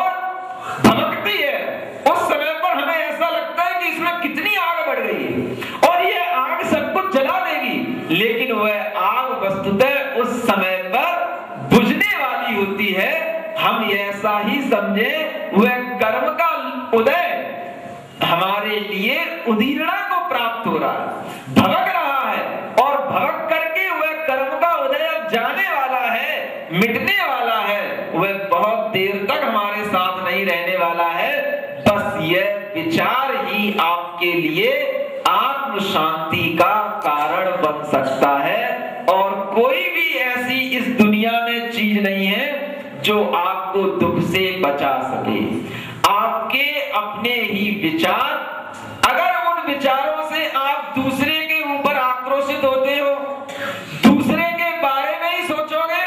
भभकती है, उस समय पर हमें ऐसा लगता है कि इसमें कितनी आग बढ़ गई है और यह आग सब कुछ जला देगी, लेकिन वह आग वस्तुतः उस समय पर बुझने वाली होती है। हम ऐसा ही समझे, वह कर्म का उदय हमारे लिए उदीरणा को प्राप्त हो रहा है, भभक रहा है, और भभक करके वह कर्म का उदय अब जाने वाला है, मिटने वाला है, वह बहुत देर तक हमारे साथ रहने वाला है। बस यह विचार ही आपके लिए आत्म शांति का कारण बन सकता है, और कोई भी ऐसी इस दुनिया में चीज नहीं है जो आपको दुख से बचा सके। आपके अपने ही विचार, अगर उन विचारों से आप दूसरे के ऊपर आक्रोशित होते हो, दूसरे के बारे में ही सोचोगे,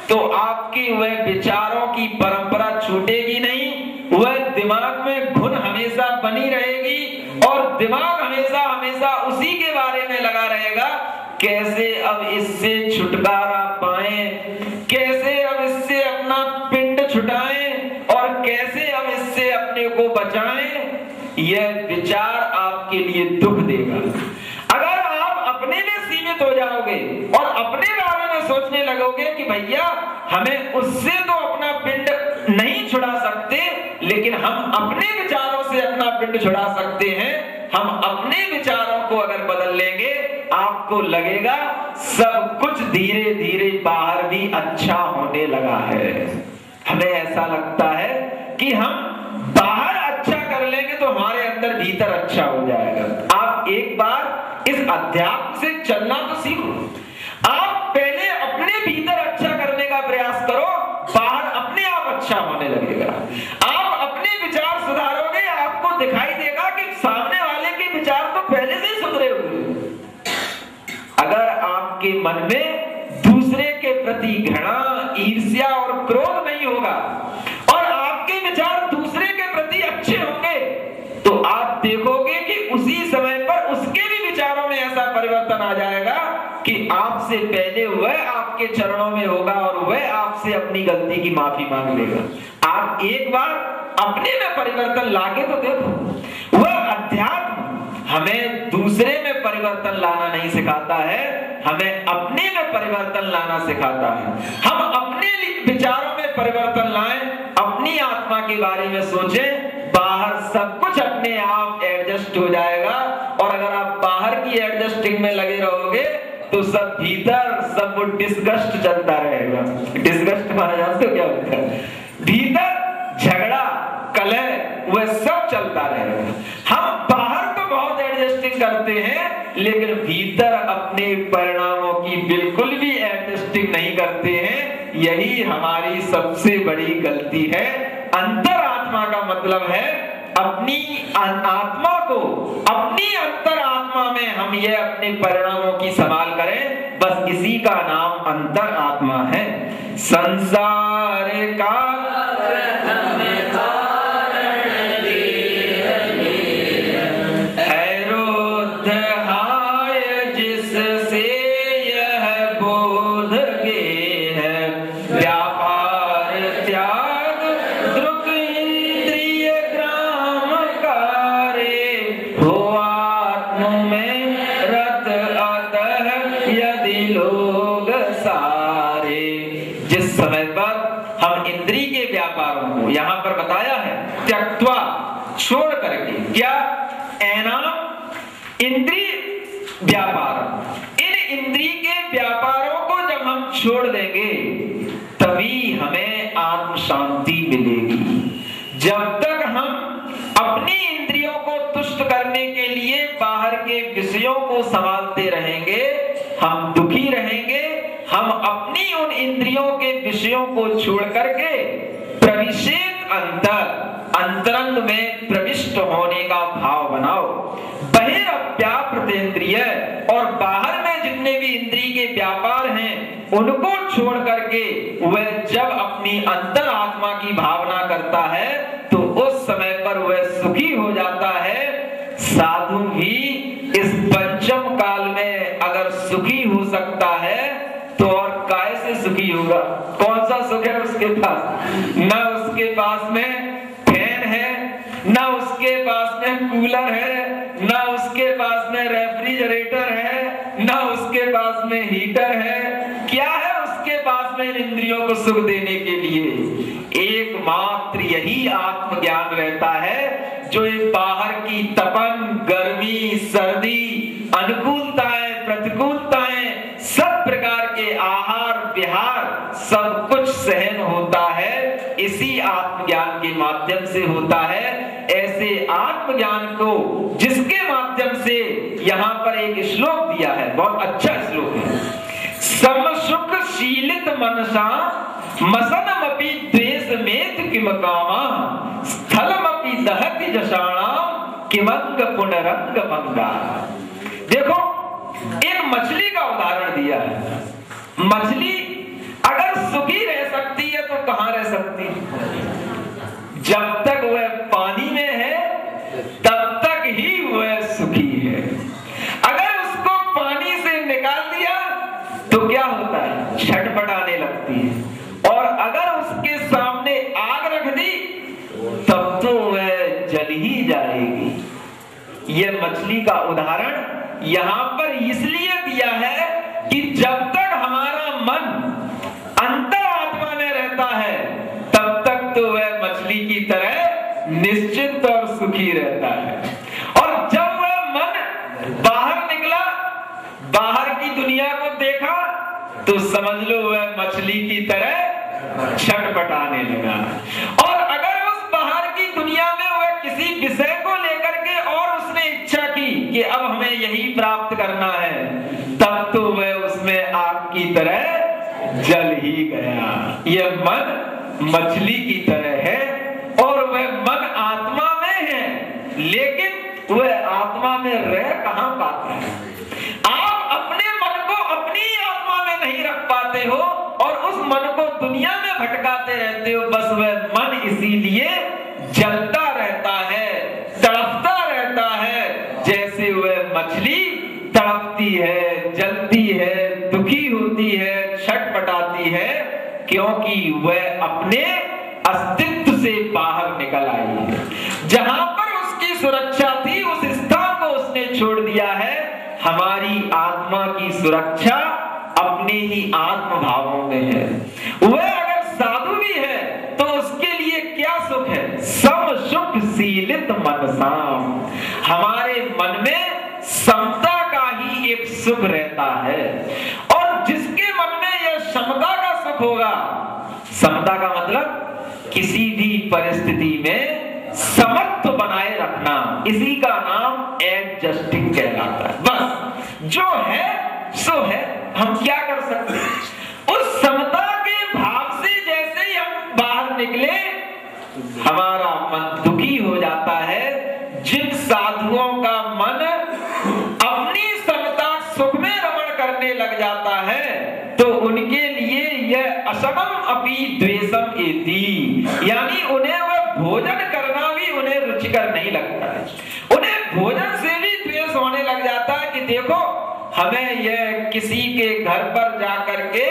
तो आपकी वह विचारों की परंपरा छूटेगी नहीं। वह दिमाग में घुन हमेशा बनी रहेगी और दिमाग हमेशा हमेशा उसी के बारे में लगा रहेगा, कैसे अब इससे छुटकारा पाएं, कैसे अब इससे अपना पिंड छुटाएं और कैसे अब इससे अपने को बचाएं। यह विचार आपके लिए दुख देगा। अगर आप अपने में सीमित हो जाओगे और अपने बारे में सोचने लगोगे कि भैया हमें उससे तो अपना पिंड नहीं छुड़ा सकते, लेकिन हम अपने विचारों से अपना पिंड छुड़ा सकते हैं, हम अपने विचारों को अगर बदल लेंगे, आपको लगेगा सब कुछ धीरे धीरे बाहर भी अच्छा होने लगा है। हमें ऐसा लगता है कि हम बाहर अच्छा कर लेंगे तो हमारे अंदर भीतर अच्छा हो जाएगा। आप एक बार इस अध्यात्म से चलना तो सीखो। आप पहले अपने भीतर अच्छा करने का प्रयास करो, बाहर अपने आप अच्छा होने लगेगा। आप अपने विचार सुधारोगे, आपको दिखाई देगा कि सामने वाले के विचार तो पहले से ही सुधरे हुए। अगर आपके मन में दूसरे के प्रति घृणा, ईर्ष्या और क्रोध नहीं होगा और आपके विचार दूसरे के प्रति अच्छे होंगे, तो आप देखोगे कि उसी समय पर उसके भी विचारों में ऐसा परिवर्तन आ जाएगा कि आपसे पहले वह आपके चरणों में होगा और वह आपसे अपनी गलती की माफी मांग लेगा। आप एक बार अपने में परिवर्तन लाके तो देखो। वह अध्यात्म हमें दूसरे में परिवर्तन लाना नहीं सिखाता है, हमें अपने में परिवर्तन लाना सिखाता है। हम अपने विचारों में परिवर्तन लाएं, अपनी आत्मा के बारे में सोचें, बाहर सब कुछ अपने आप एडजस्ट हो जाएगा। और अगर आप बाहर की एडजस्टिंग में लगे रहोगे तो सब भीतर सब वो डिस्गस्ट चलता रहेगा। डिस्गस्ट माना जानते हो क्या होता है? भीतर झगड़ा, कलह, वह सब चलता रहेगा। हम बाहर तो बहुत एडजस्टिंग करते हैं, लेकिन भीतर अपने परिणामों की बिल्कुल भी एडजस्टिंग नहीं करते हैं। यही हमारी सबसे बड़ी गलती है। अंतरात्मा का मतलब है अपनी आत्मा को, अपनी अंतरात्मा में हम ये अपने परिणामों की संभाल करें। बस इसी का नाम अंतरात्मा है। संसार का यहां पर बताया है त्यक्त्वा, छोड़ करके, क्या एनाम इंद्रिय व्यापार। इन इंद्रिय के व्यापारों को जब हम छोड़ देंगे तभी हमें आत्म शांति मिलेगी। जब तक हम अपनी इंद्रियों को तुष्ट करने के लिए बाहर के विषयों को संभालते रहेंगे, हम दुखी रहेंगे। हम अपनी उन इंद्रियों के विषयों को छोड़ करके प्रविशेत अंतरंग में प्रविष्ट होने का भाव बनाओ। बहिरव्यापृतेन्द्रिय, और बाहर में जितने भी इंद्रिय के व्यापार हैं उनको छोड़ करके वह जब अपनी अंतरात्मा की भावना करता है तो उस समय पर वह सुखी हो जाता है। साधु भी इस पंचम काल में अगर सुखी हो सकता है तो और काय से सुखी होगा? कौन सा सुख है उसके पास? ना उसके पास में फैन है, ना उसके पास में कूलर है, ना उसके पास में रेफ्रिजरेटर है, ना उसके पास में हीटर है। क्या है उसके पास में इन इंद्रियों को सुख देने के लिए? एकमात्र यही आत्मज्ञान रहता है जो ये बाहर की तपन, गर्मी, सर्दी, अनुकूलताएं, प्रतिकूलताएं, सब प्रकार के आहार विहार सब कुछ सहन होता है। इसी आत्मज्ञान के माध्यम से होता है, ऐसे आत्मज्ञान को जिसके माध्यम से यहाँ पर एक श्लोक दिया है, बहुत अच्छा श्लोक है। समसुख शीलित मनसा मसनमपि द्वेषमेत किम कामा स्थलमपि दहति जषाणाम किमंग पुनरंग मंगा। देखो, एक मछली का उदाहरण दिया है। मछली अगर सुखी रह सकती है तो कहां रह सकती है? जब तक वह पानी में है तब तक ही वह सुखी है। अगर उसको पानी से निकाल दिया तो क्या होता है? छटपटाने लगती है। और अगर उसके सामने आग रख दी तब तो वह जल ही जाएगी। यह मछली का उदाहरण यहां पर इसलिए दिया है कि जब तक हमारा मन अंतर आत्मा में रहता है तब तक तो वह मछली की तरह निश्चिंत और सुखी रहता है। और जब वह मन बाहर निकला, बाहर की दुनिया को देखा, तो समझ लो वह मछली की तरह छटपटाने लगा। और अगर उस बाहर की दुनिया में वह किसी विषय को लेकर के और उसने इच्छा की कि अब हमें यही प्राप्त करना है, तब तो वह उसमें आग की तरह जल ही गया। यह मन मछली की तरह है और वह मन आत्मा में है, लेकिन वह आत्मा में रह कहां पाता है? आप अपने मन को अपनी आत्मा में नहीं रख पाते हो और उस मन को दुनिया में भटकाते रहते हो। बस वह मन इसीलिए जलता रहता है, तड़पता रहता है, जैसे वह मछली तड़पती है, जलती है, दुखी होती है, छटपटाती है, क्योंकि वह अपने अस्तित्व से बाहर निकल आई है। जहां पर उसकी सुरक्षा थी उस स्थान को उसने छोड़ दिया है। हमारी आत्मा की सुरक्षा अपने ही आत्म भावों में है। वह अगर साधु भी है तो उसके लिए क्या सुख है? सम सुख शीलित मनसाम। हमारे मन में समता का ही एक सुख रहता है। और जिसके मन में यह समता का सुख होगा, समता का मतलब किसी भी परिस्थिति में समत्व बनाए रखना, इसी का नाम एडजस्टिंग कहलाता है। बस जो है सो है, हम क्या कर सकते हैं? उस समता के भाव से जैसे ही हम बाहर निकले हमारा मन दुखी हो जाता है। जिन साधुओं का मन अपनी समता सुख में रमण करने लग जाता है तो उनके लिए यह असमम अपि द्वेषम एति, यानी उन्हें वह भोजन करना भी उन्हें रुचिकर नहीं लगता है। उन्हें भोजन से भी द्वेष होने लग जाता है कि देखो हमें यह किसी के घर पर जाकर के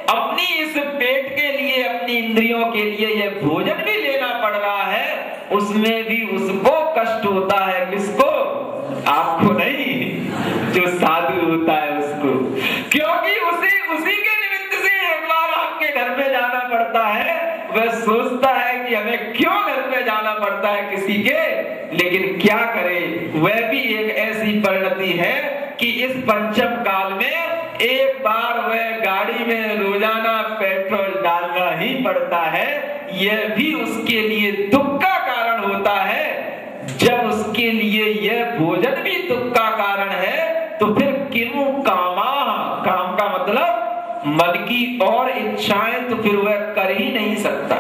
अपनी इस पेट के लिए, अपनी इंद्रियों के लिए यह भोजन भी लेना पड़ रहा है, उसमें भी उसको कष्ट होता है। किसको? आपको नहीं, जो साधु होता है उसको, क्योंकि उसी के निमित्त से एक बार आपके घर में जाना पड़ता है। वह सोचता है कि हमें क्यों घर में जाना पड़ता है किसी के, लेकिन क्या करे, वह भी एक ऐसी परिणति है कि इस पंचम काल में एक बार वह गाड़ी में रोजाना पेट्रोल डालना ही पड़ता है। यह भी उसके लिए दुख का कारण होता है। जब उसके लिए यह भोजन भी दुख का कारण है तो फिर किमु कामा, काम का मतलब मन की और इच्छाएं, तो फिर वह कर ही नहीं सकता।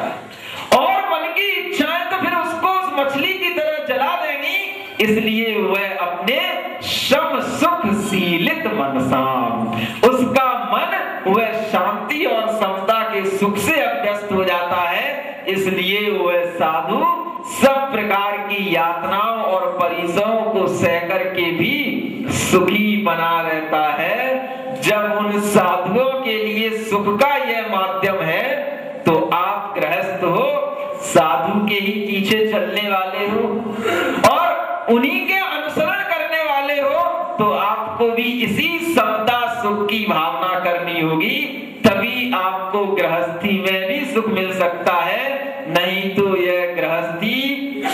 और मन की इच्छाएं तो फिर उसको उस मछली की तरह जला देंगी, इसलिए वह अपने सम सुख शीलित मनसाम, उसका मन वह शांति और समता के सुख से अभ्यस्त हो जाता है। इसलिए वह साधु सब प्रकार की यातनाओं और परिसरों को सह करके भी सुखी बना रहता है। जब उन साधुओं के लिए सुख का यह माध्यम है तो आप गृहस्थ हो, साधु के ही पीछे चलने वाले हो और उन्हीं के अनुसरण करने वाले हो, तो आपको भी इसी समता सुख की भावना करनी होगी, तभी आपको गृहस्थी में भी सुख मिल सकता है। नहीं तो यह गृहस्थी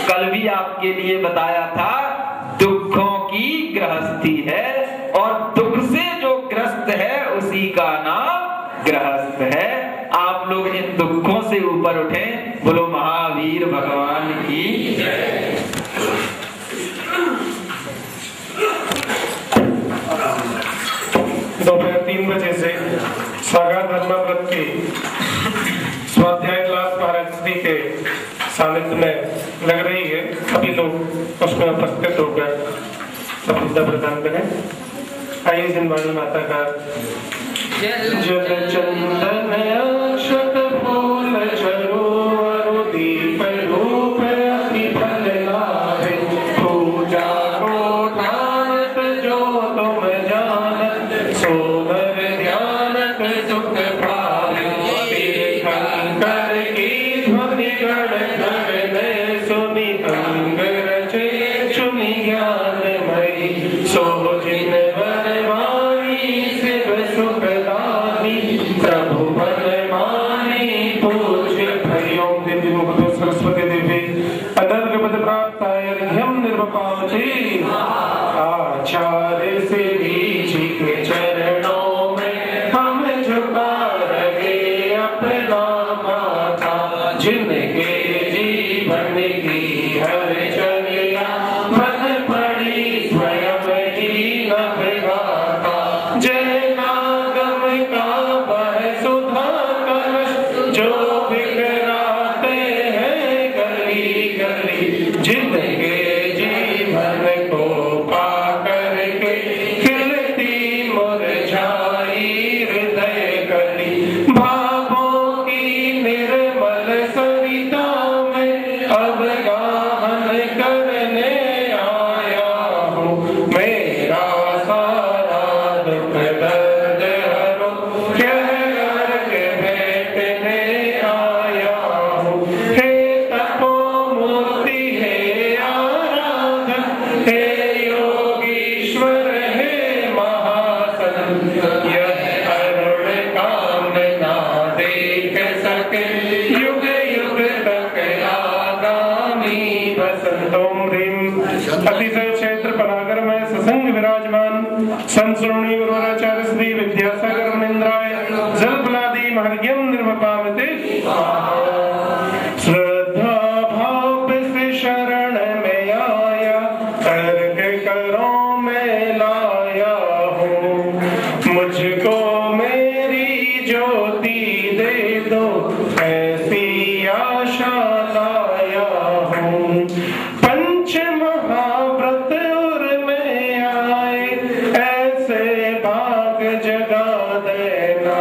कल भी आपके लिए बताया था, दुखों की गृहस्थी है और दुख से जो ग्रस्त है उसी का नाम गृहस्थ है। आप लोग इन दुखों से ऊपर उठे। बोलो महावीर भगवान की जय। दोपहर 3 बजे से सागर धर्मव्रत की स्वाध्याय क्लास महाराज श्री के सानिध्य में लग रही है। सभी लोग उसमें उपस्थित होकर सफलता प्रदान करें। आइए जिनवाणी माता का जल चंदन अक्षत फूल चरो दीप रूप अति फल लाभे पूजा को ठानत जो तुम जानत सोहर ध्यानत सुख पावे तीर्थंकर की ध्वनि गण गण सुनि अंग रचे चुनि ज्ञानमयी सो जिन वरवाणी शिव सुखदानी प्रभु वरवाणी पूज्य भयों देवी मुक्त सरस्वती देवी अनर्घ पद प्राप्त अर्घ्यम निर्वपावती आचार्य से जी के चरणों में हम झुका रहे अपना माथा जिनके जीवन की हर चलिया मन पड़ी स्वयं ही न गाता जय नागम का वह सुधा कलश जो बिखराते हैं गली गली जिनके जीवन को पा करके खिलती मुरझाई हृदय कली भावों की निर्मल सरिता में अब गाहन करने आया हूँ मेरा सारा दुख दर्द हरो कह करके भेटने आया हूँ हे तपोमूर्ति हे आराधक हे योगीश्वर हे महासंत यह अरुण कामना देख सके युग युग तक आगामी बसंतों ह्रीं अतिशय क्षेत्र पनागर में ससंग विराजमान संत श्रोणी गुरुराचार्य श्री विद्यासागर मुनीन्द्राय जलफलादि महर्घ्यम निर्वपावते श्रद्धा भाव से शरण में आया तर्क करो मैं लाया हूँ मुझको मेरी ज्योति दे दो ऐसी आशा लाया हूँ पंच महाव्रत उर में आए ऐसे भाग जगा देना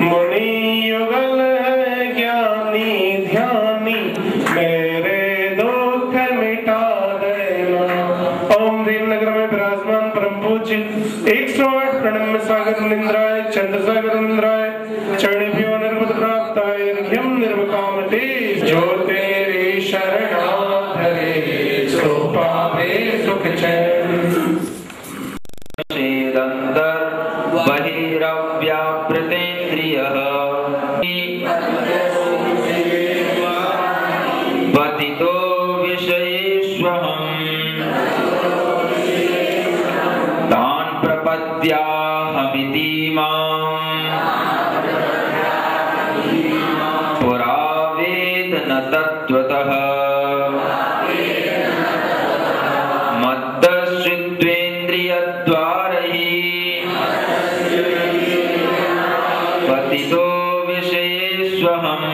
मुनि युगल है ज्ञानी ध्यानी मेरे दुख मिटा देना। ओम दीन नगर में विराजमान परम पूज्य 108 प्रणम्य सागर मुनीन्द्राय चंद्र सागर मुनीन्द्राय चरणेभ्यो निर्वद प्राप्ताय अर्घ्यम निर्वकामते जो तेरी शरणागत धरे सो पावे सुख चैन। शेदंतर बहिरव्यापृतेन्द्रियः पतितो विषयेष्वहम् तान् प्रपद्याहमिति माम् पुरा वेद न तत्त्वतः मद्दश्रित्वेन्द्रियद्वारैः पतितो विषयेष्वहम्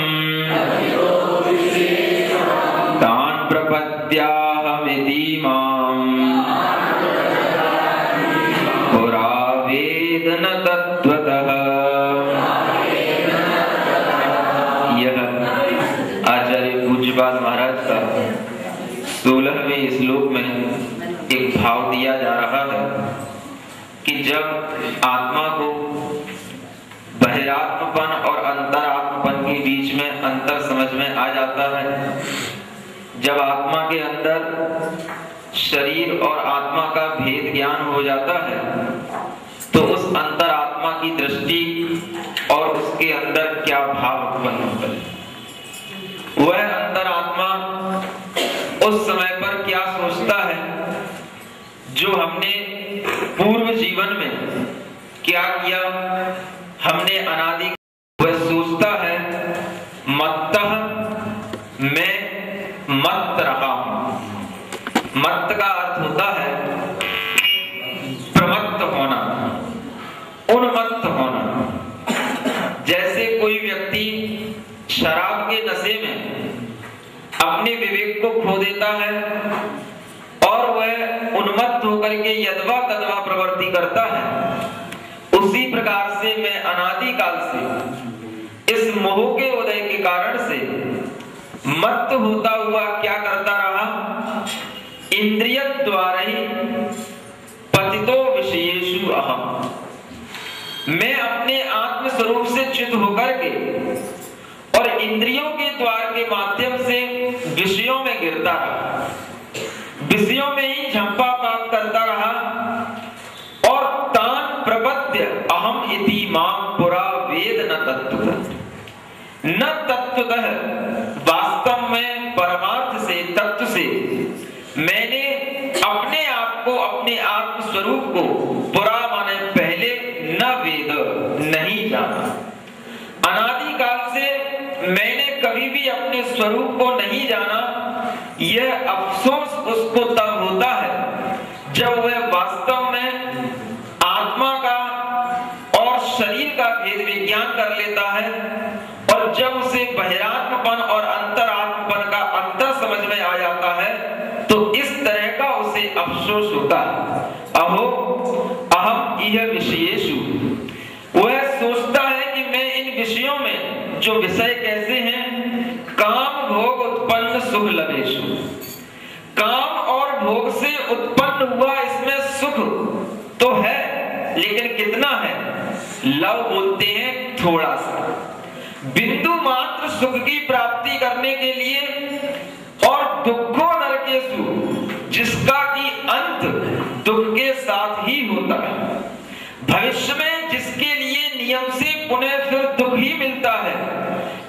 तान् प्रपद्याहमिति माम् पुरा वेद न तत्त्वतः। यह आचार्य पूज्यपाद महाराज का 16वें श्लोक में एक भाव दिया जा रहा है कि जब आत्मा को बहिरात्मपन और अंतरात्मपन के बीच में अंतर समझ में आ जाता है, जब आत्मा के अंदर शरीर और आत्मा का भेद ज्ञान हो जाता है तो उस अंतरात्मा की दृष्टि और उसके अंदर क्या भाव उत्पन्न होता है, वह अंतरात्मा उस समय पर क्या सोचता है जो हमने पूर्व जीवन में क्या किया, हमने अनादि, वह सोचता है रहा हूं। मत्त का अर्थ होता है प्रमत्त होना, उन्मत्त होना। जैसे कोई व्यक्ति शराब के नशे में अपने विवेक को खो देता है और वह उन्मत्त होकर के यदवा तदवा प्रवृत्ति करता है, उसी प्रकार से मैं अनादिकाल से इस मोह के उदय के कारण से मत्त होता हुआ क्या करता रहा, इंद्रिय द्वारा ही पतितो विषयेषु अहम, मैं अपने आत्म स्वरूप से च्युत होकर के और इंद्रियों के द्वार के माध्यम से विषयों में गिरता रहा, विषयों में ही झंपा प्राप्त करता रहा और तान प्रपद्य अहम इति मां पुरा वेद न तत्वतः, वास्तव में परमार्थ से तत्व से मैंने अपने आप को, अपने आत्म स्वरूप को पुरा माने पहले, न वेद नहीं जाना। अनादिकाल से मैंने कभी भी अपने स्वरूप को नहीं जाना। यह अफसोस उसको तब होता है जब वह वास्तव में आत्मा का और शरीर का भेद विज्ञान कर लेता है और जब उसे बहिरात्मपन और अंतरात्मपन का अंतर समझ में आ जाता है तो इस तरह का उसे अफसोस होता है। अहो अहम इह विषयेषु, वह सोचता है कि मैं इन विषयों में, जो विषय कैसे हैं, काम भोग उत्पन्न सुख लभेषु, काम और भोग से उत्पन्न हुआ इसमें सुख तो है, लेकिन कितना है, लव बोलते हैं थोड़ा सा, बिंदु मात्र सुख की प्राप्ति करने के लिए, और दुखो नरकेषु, जिसका कि अंत दुख के साथ ही होता है, भविष्य में जिसके लिए नियम से पुनः फिर दुख ही मिलता है,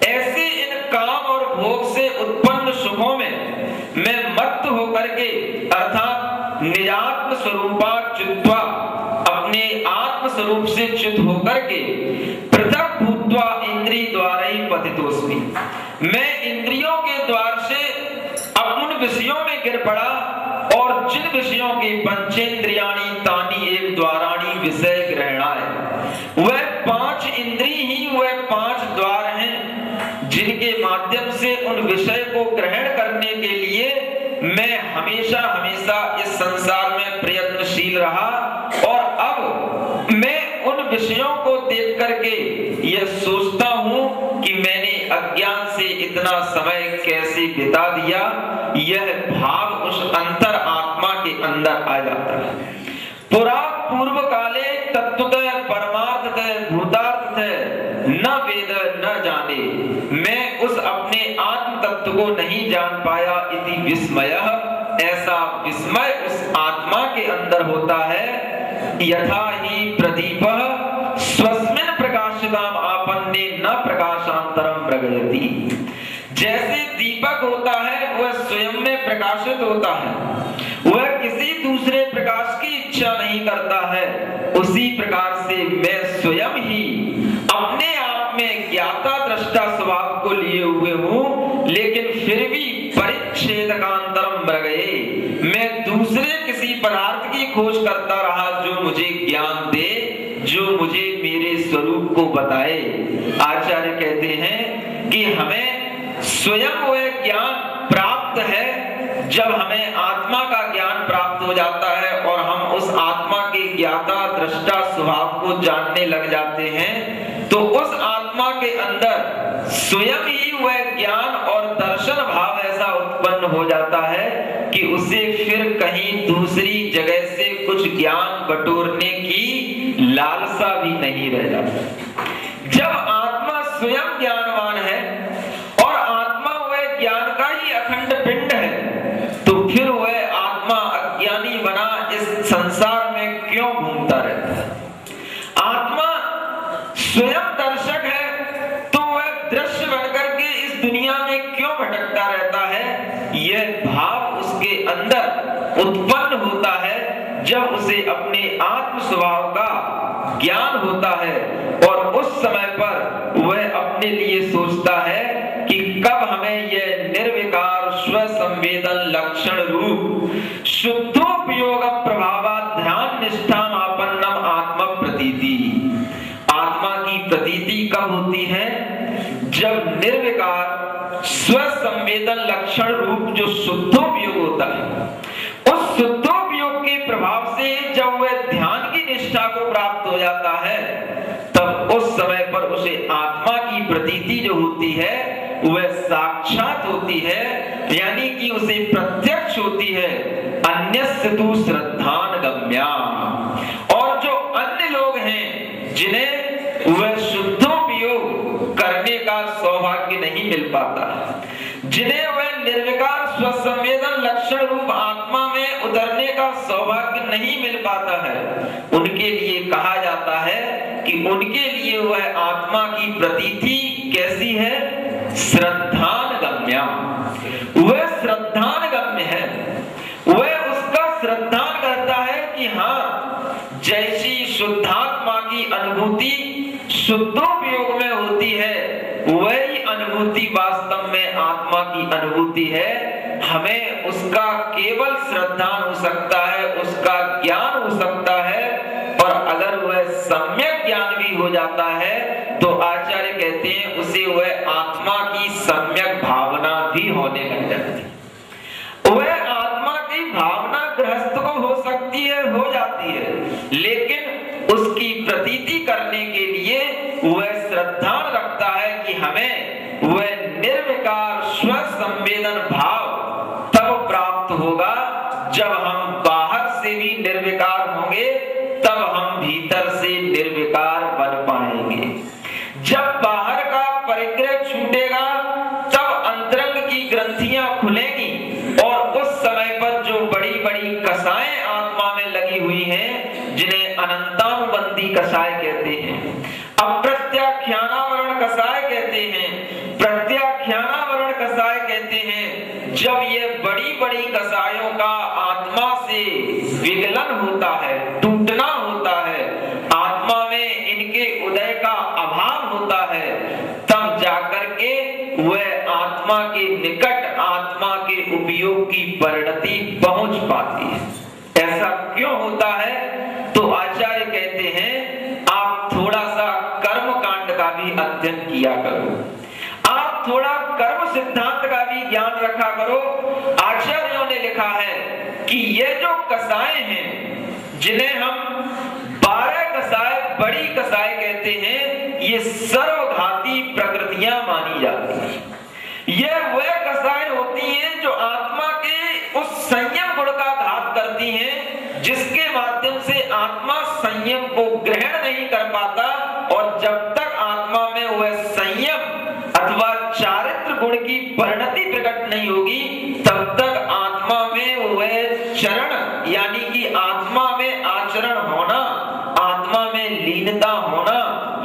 ऐसे इन काम और भोग से उत्पन्न सुखों में मैं मत्त होकर के, अर्थात निजात्म स्वरूपा च्युत्वा, अपने आत्म स्वरूप से च्युत होकर के, पृथक भूत्वा इंद्रिय द्वारा ही पतितोस्मि, मैं इंद्रियों के द्वार से अब उन विषयों में गिर पड़ा और जिन विषयों के पंचेंद्रियाणि तानि एव द्वाराणि विषय ग्रहणाय, वह पांच इंद्रिय ही वह पांच द्वार हैं जिनके माध्यम से उन विषय को ग्रहण करने के लिए मैं हमेशा हमेशा इस संसार में प्रयत्नशील रहा। और अब मैं उन विषयों को देख करके यह सोचता हूं कि मैंने अज्ञान से इतना समय कैसे बिता दिया। यह भाव उस अंतर आत्मा के अंदर आ जाता है। पुरा पूर्व काले तत्वतः परमार्थतः भूतार्थतः न वेद न जाने, मैं उस अपने आत्म तत्व को नहीं जान पाया। इति विस्मयः, ऐसा विस्मय उस आत्मा के अंदर होता है। यथा ही प्रदीपः स्वस्मिन् प्रकाशिताम् आपन्ने न प्रकाशांतरम प्रगयति, जैसे दीपक होता है वह स्वयं में प्रकाशित होता है, वह किसी दूसरे प्रकाश की इच्छा नहीं करता है, उसी प्रकार से मैं स्वयं ही अपने आप में ज्ञाता दृष्टा स्वभाव को लिए हुए हूँ, लेकिन फिर भी परिच्छेदकांतरम मृगये, मैं दूसरे किसी पदार्थ की खोज करता रहा जो मुझे ज्ञान दे, जो मुझे मेरे स्वरूप को बताए। आचार्य कहते हैं कि हमें स्वयं वह ज्ञान प्राप्त है जब हमें आत्मा का ज्ञान प्राप्त हो जाता है और हम उस आत्मा के ज्ञाता दृष्टा स्वभाव को जानने लग जाते हैं, तो उस आत्मा के अंदर स्वयं ही वह ज्ञान और दर्शन भाव ऐसा उत्पन्न हो जाता है कि उसे फिर कहीं दूसरी जगह से कुछ ज्ञान बटोरने की लालसा भी नहीं रह जाती। जब आत्मा स्वयं ज्ञानवान है और आत्मा वह ज्ञान का ही अखंड पिंड है, तो फिर वह आत्मा अज्ञानी बना इस संसार में क्यों घूमता रहता है। आत्मा स्वयं दर्शक है तो वह दृश्य बनकर के इस दुनिया में क्यों भटकता रहता है। यह भाव उसके अंदर उत्पन्न होता है जब उसे अपने आत्म स्वभाव का ज्ञान होता है, और उस समय पर वह अपने लिए सोचता है कि कब हमें यह निर्विकार स्वसंवेदी संवेदन लक्षण रूप शुद्धोपयोग प्रभावाध्यान निष्ठाम आपन्नम आत्म प्रतीति। आत्मा की प्रतीति कब होती है? जब निर्विकार स्व संवेदन लक्षण रूप जो शुद्धोपयोग होता है, उस शुद्धोपयोग के प्रभाव से जब वह ध्यान की निष्ठा को प्राप्त हो जाता है, तब उस समय पर उसे आत्मा की प्रतीति जो होती है वह साक्षात होती है, यानी कि उसे प्रत्यक्ष होती है। अन्यस्य तु श्रद्धान गम्या। और जो अन्य लोग हैं जिन्हें वह शुद्धोपयोग करने का सौभाग्य नहीं मिल पाता, जिन्हें वह निर्विकार स्वसंवेदन लक्षण रूप आत्मा में उतरने का सौभाग्य नहीं मिल पाता है, उनके लिए कहा जाता है कि उनके लिए वह आत्मा की प्रतीति कैसी है? श्रद्धान गम्या। वह श्रद्धान गम्य है, वह उसका श्रद्धान करता है कि हाँ, जैसी शुद्धात्मा की अनुभूति शुद्धोपयोग में होती है, वही अनुभूति वास्तव में आत्मा की अनुभूति है। हमें उसका केवल श्रद्धान हो सकता है, उसका ज्ञान हो सकता है, और अगर वह सम्यक ज्ञान भी हो जाता है तो आचार्य कहते हैं उसे वह आत्मा की सम्यक भावना भी होने लग जाती है। वह आत्मा की भावना गृहस्थ को हो सकती है, हो जाती है, लेकिन उसकी प्रतीति करने के लिए वह श्रद्धान रखता है कि हमें वह निर्विकार स्व संवेदन भाव तब प्राप्त होगा जब हम बाहर से भी निर्विकार होंगे, तब हम भीतर से निर्विकार बन पाएंगे। जब बाहर का परिग्रह छूटेगा तब अंतरंग की ग्रंथियां खुलेंगी, और उस समय पर जो बड़ी बड़ी कसाएं आत्मा में लगी हुई हैं, जिन्हें अनंतानुबंधी कसाय कहते हैं, अप्रत्याख्यानावरण कसाय कहते हैं, प्रत्याख्यानावरण कसाय कहते हैं, जब ये बड़ी बड़ी कसायों का आत्मा से विगलन होता है, टूटना होता है, आत्मा में इनके उदय का अभाव होता है, तब जाकर के वह आत्मा के निकट आत्मा के उपयोग की परिणति पहुंच पाती है। ऐसा क्यों होता है? तो आचार्य कहते हैं आप थोड़ा सा कर्म कांड का भी अध्ययन किया करो, आप थोड़ा कर्म सिद्धांत का भी ज्ञान रखा करो। आचार्यों ने लिखा है कि ये जो कसाएं हैं, जिन्हें हम 12 कसाय बड़ी कसाय कहते हैं, ये सर्वघाती प्रकृतियां मानी जाती हैं। ये वह कसाय होती हैं जो आत्मा के उस संयम गुण का घात करती हैं, जिसके माध्यम से आत्मा संयम को ग्रहण नहीं कर पाता, और जब तक आत्मा में वह संयम अथवा चारित्र गुण की परिणति प्रकट नहीं होगी, तब तक आत्मा में वह चरण यानी कि आत्मा में आचरण होना, आत्मा में लीनता होना,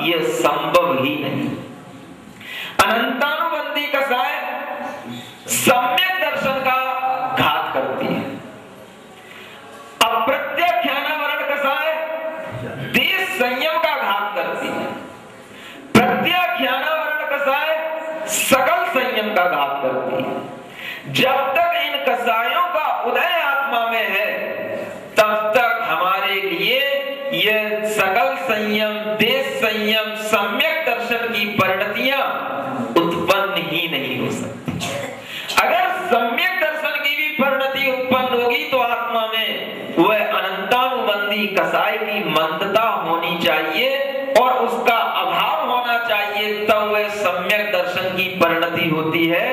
यह संभव ही नहीं। अनंतानुबंधी कसाय सम्यक दर्शन का घात करती है, अप्रत्याख्यानावरण कसाय देश संयम का घात करती है, प्रत्याख्यानावरण कसाय सकल संयम का घात करती है। जब तक इन कसायों का उदय आत्मा में है, तब तक हमारे लिए यह सकल संयम, देश संयम, सम्यक दर्शन की परिणतियां उत्पन्न ही नहीं हो सकती। अगर सम्यक दर्शन की भी परिणति उत्पन्न होगी तो आत्मा में वह अनंतानुबंधी कसाय की मंदता होनी चाहिए और उसका अभाव होना चाहिए, तब वह सम्यक दर्शन की परिणति होती है।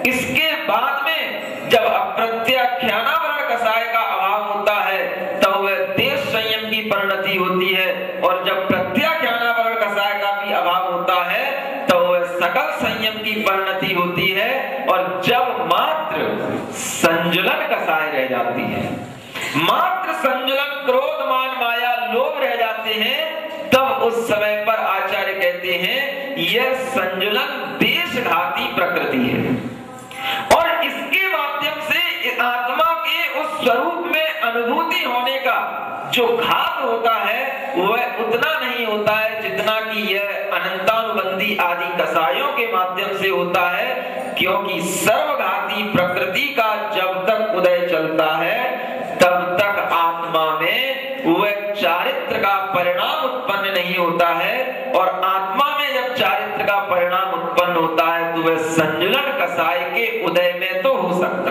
इसके बाद में जब अप्रत्याख्यानावरण कसाय का अभाव होता है, तब वह देश संयम की परिणति होती है, और जब प्रत्याख्यानावरण कसाय का भी अभाव होता है, तो वह सकल संयम की परिणति होती है। और जब मात्र संजुलन कसाय रह जाती है, मात्र संजुलन, क्रोध, मान, माया, लोभ रह जाते हैं, तब उस समय पर आचार्य कहते हैं यह संजुलन देशघाती प्रकृति है, और इसके माध्यम से आत्मा के उस स्वरूप में अनुभूति होने का जो घात होता है वह उतना नहीं होता है जितना कि यह अनंतानुबंधी आदि कसायों के माध्यम से होता है। क्योंकि सर्वघाती प्रकृति का जब तक उदय चलता है तब तक आत्मा में वह चारित्र का परिणाम उत्पन्न नहीं होता है, और आत्मा में जब चारित्र का परिणाम उत्पन्न होता है तो वह संजुलन कसाय के उदय में तो हो सकता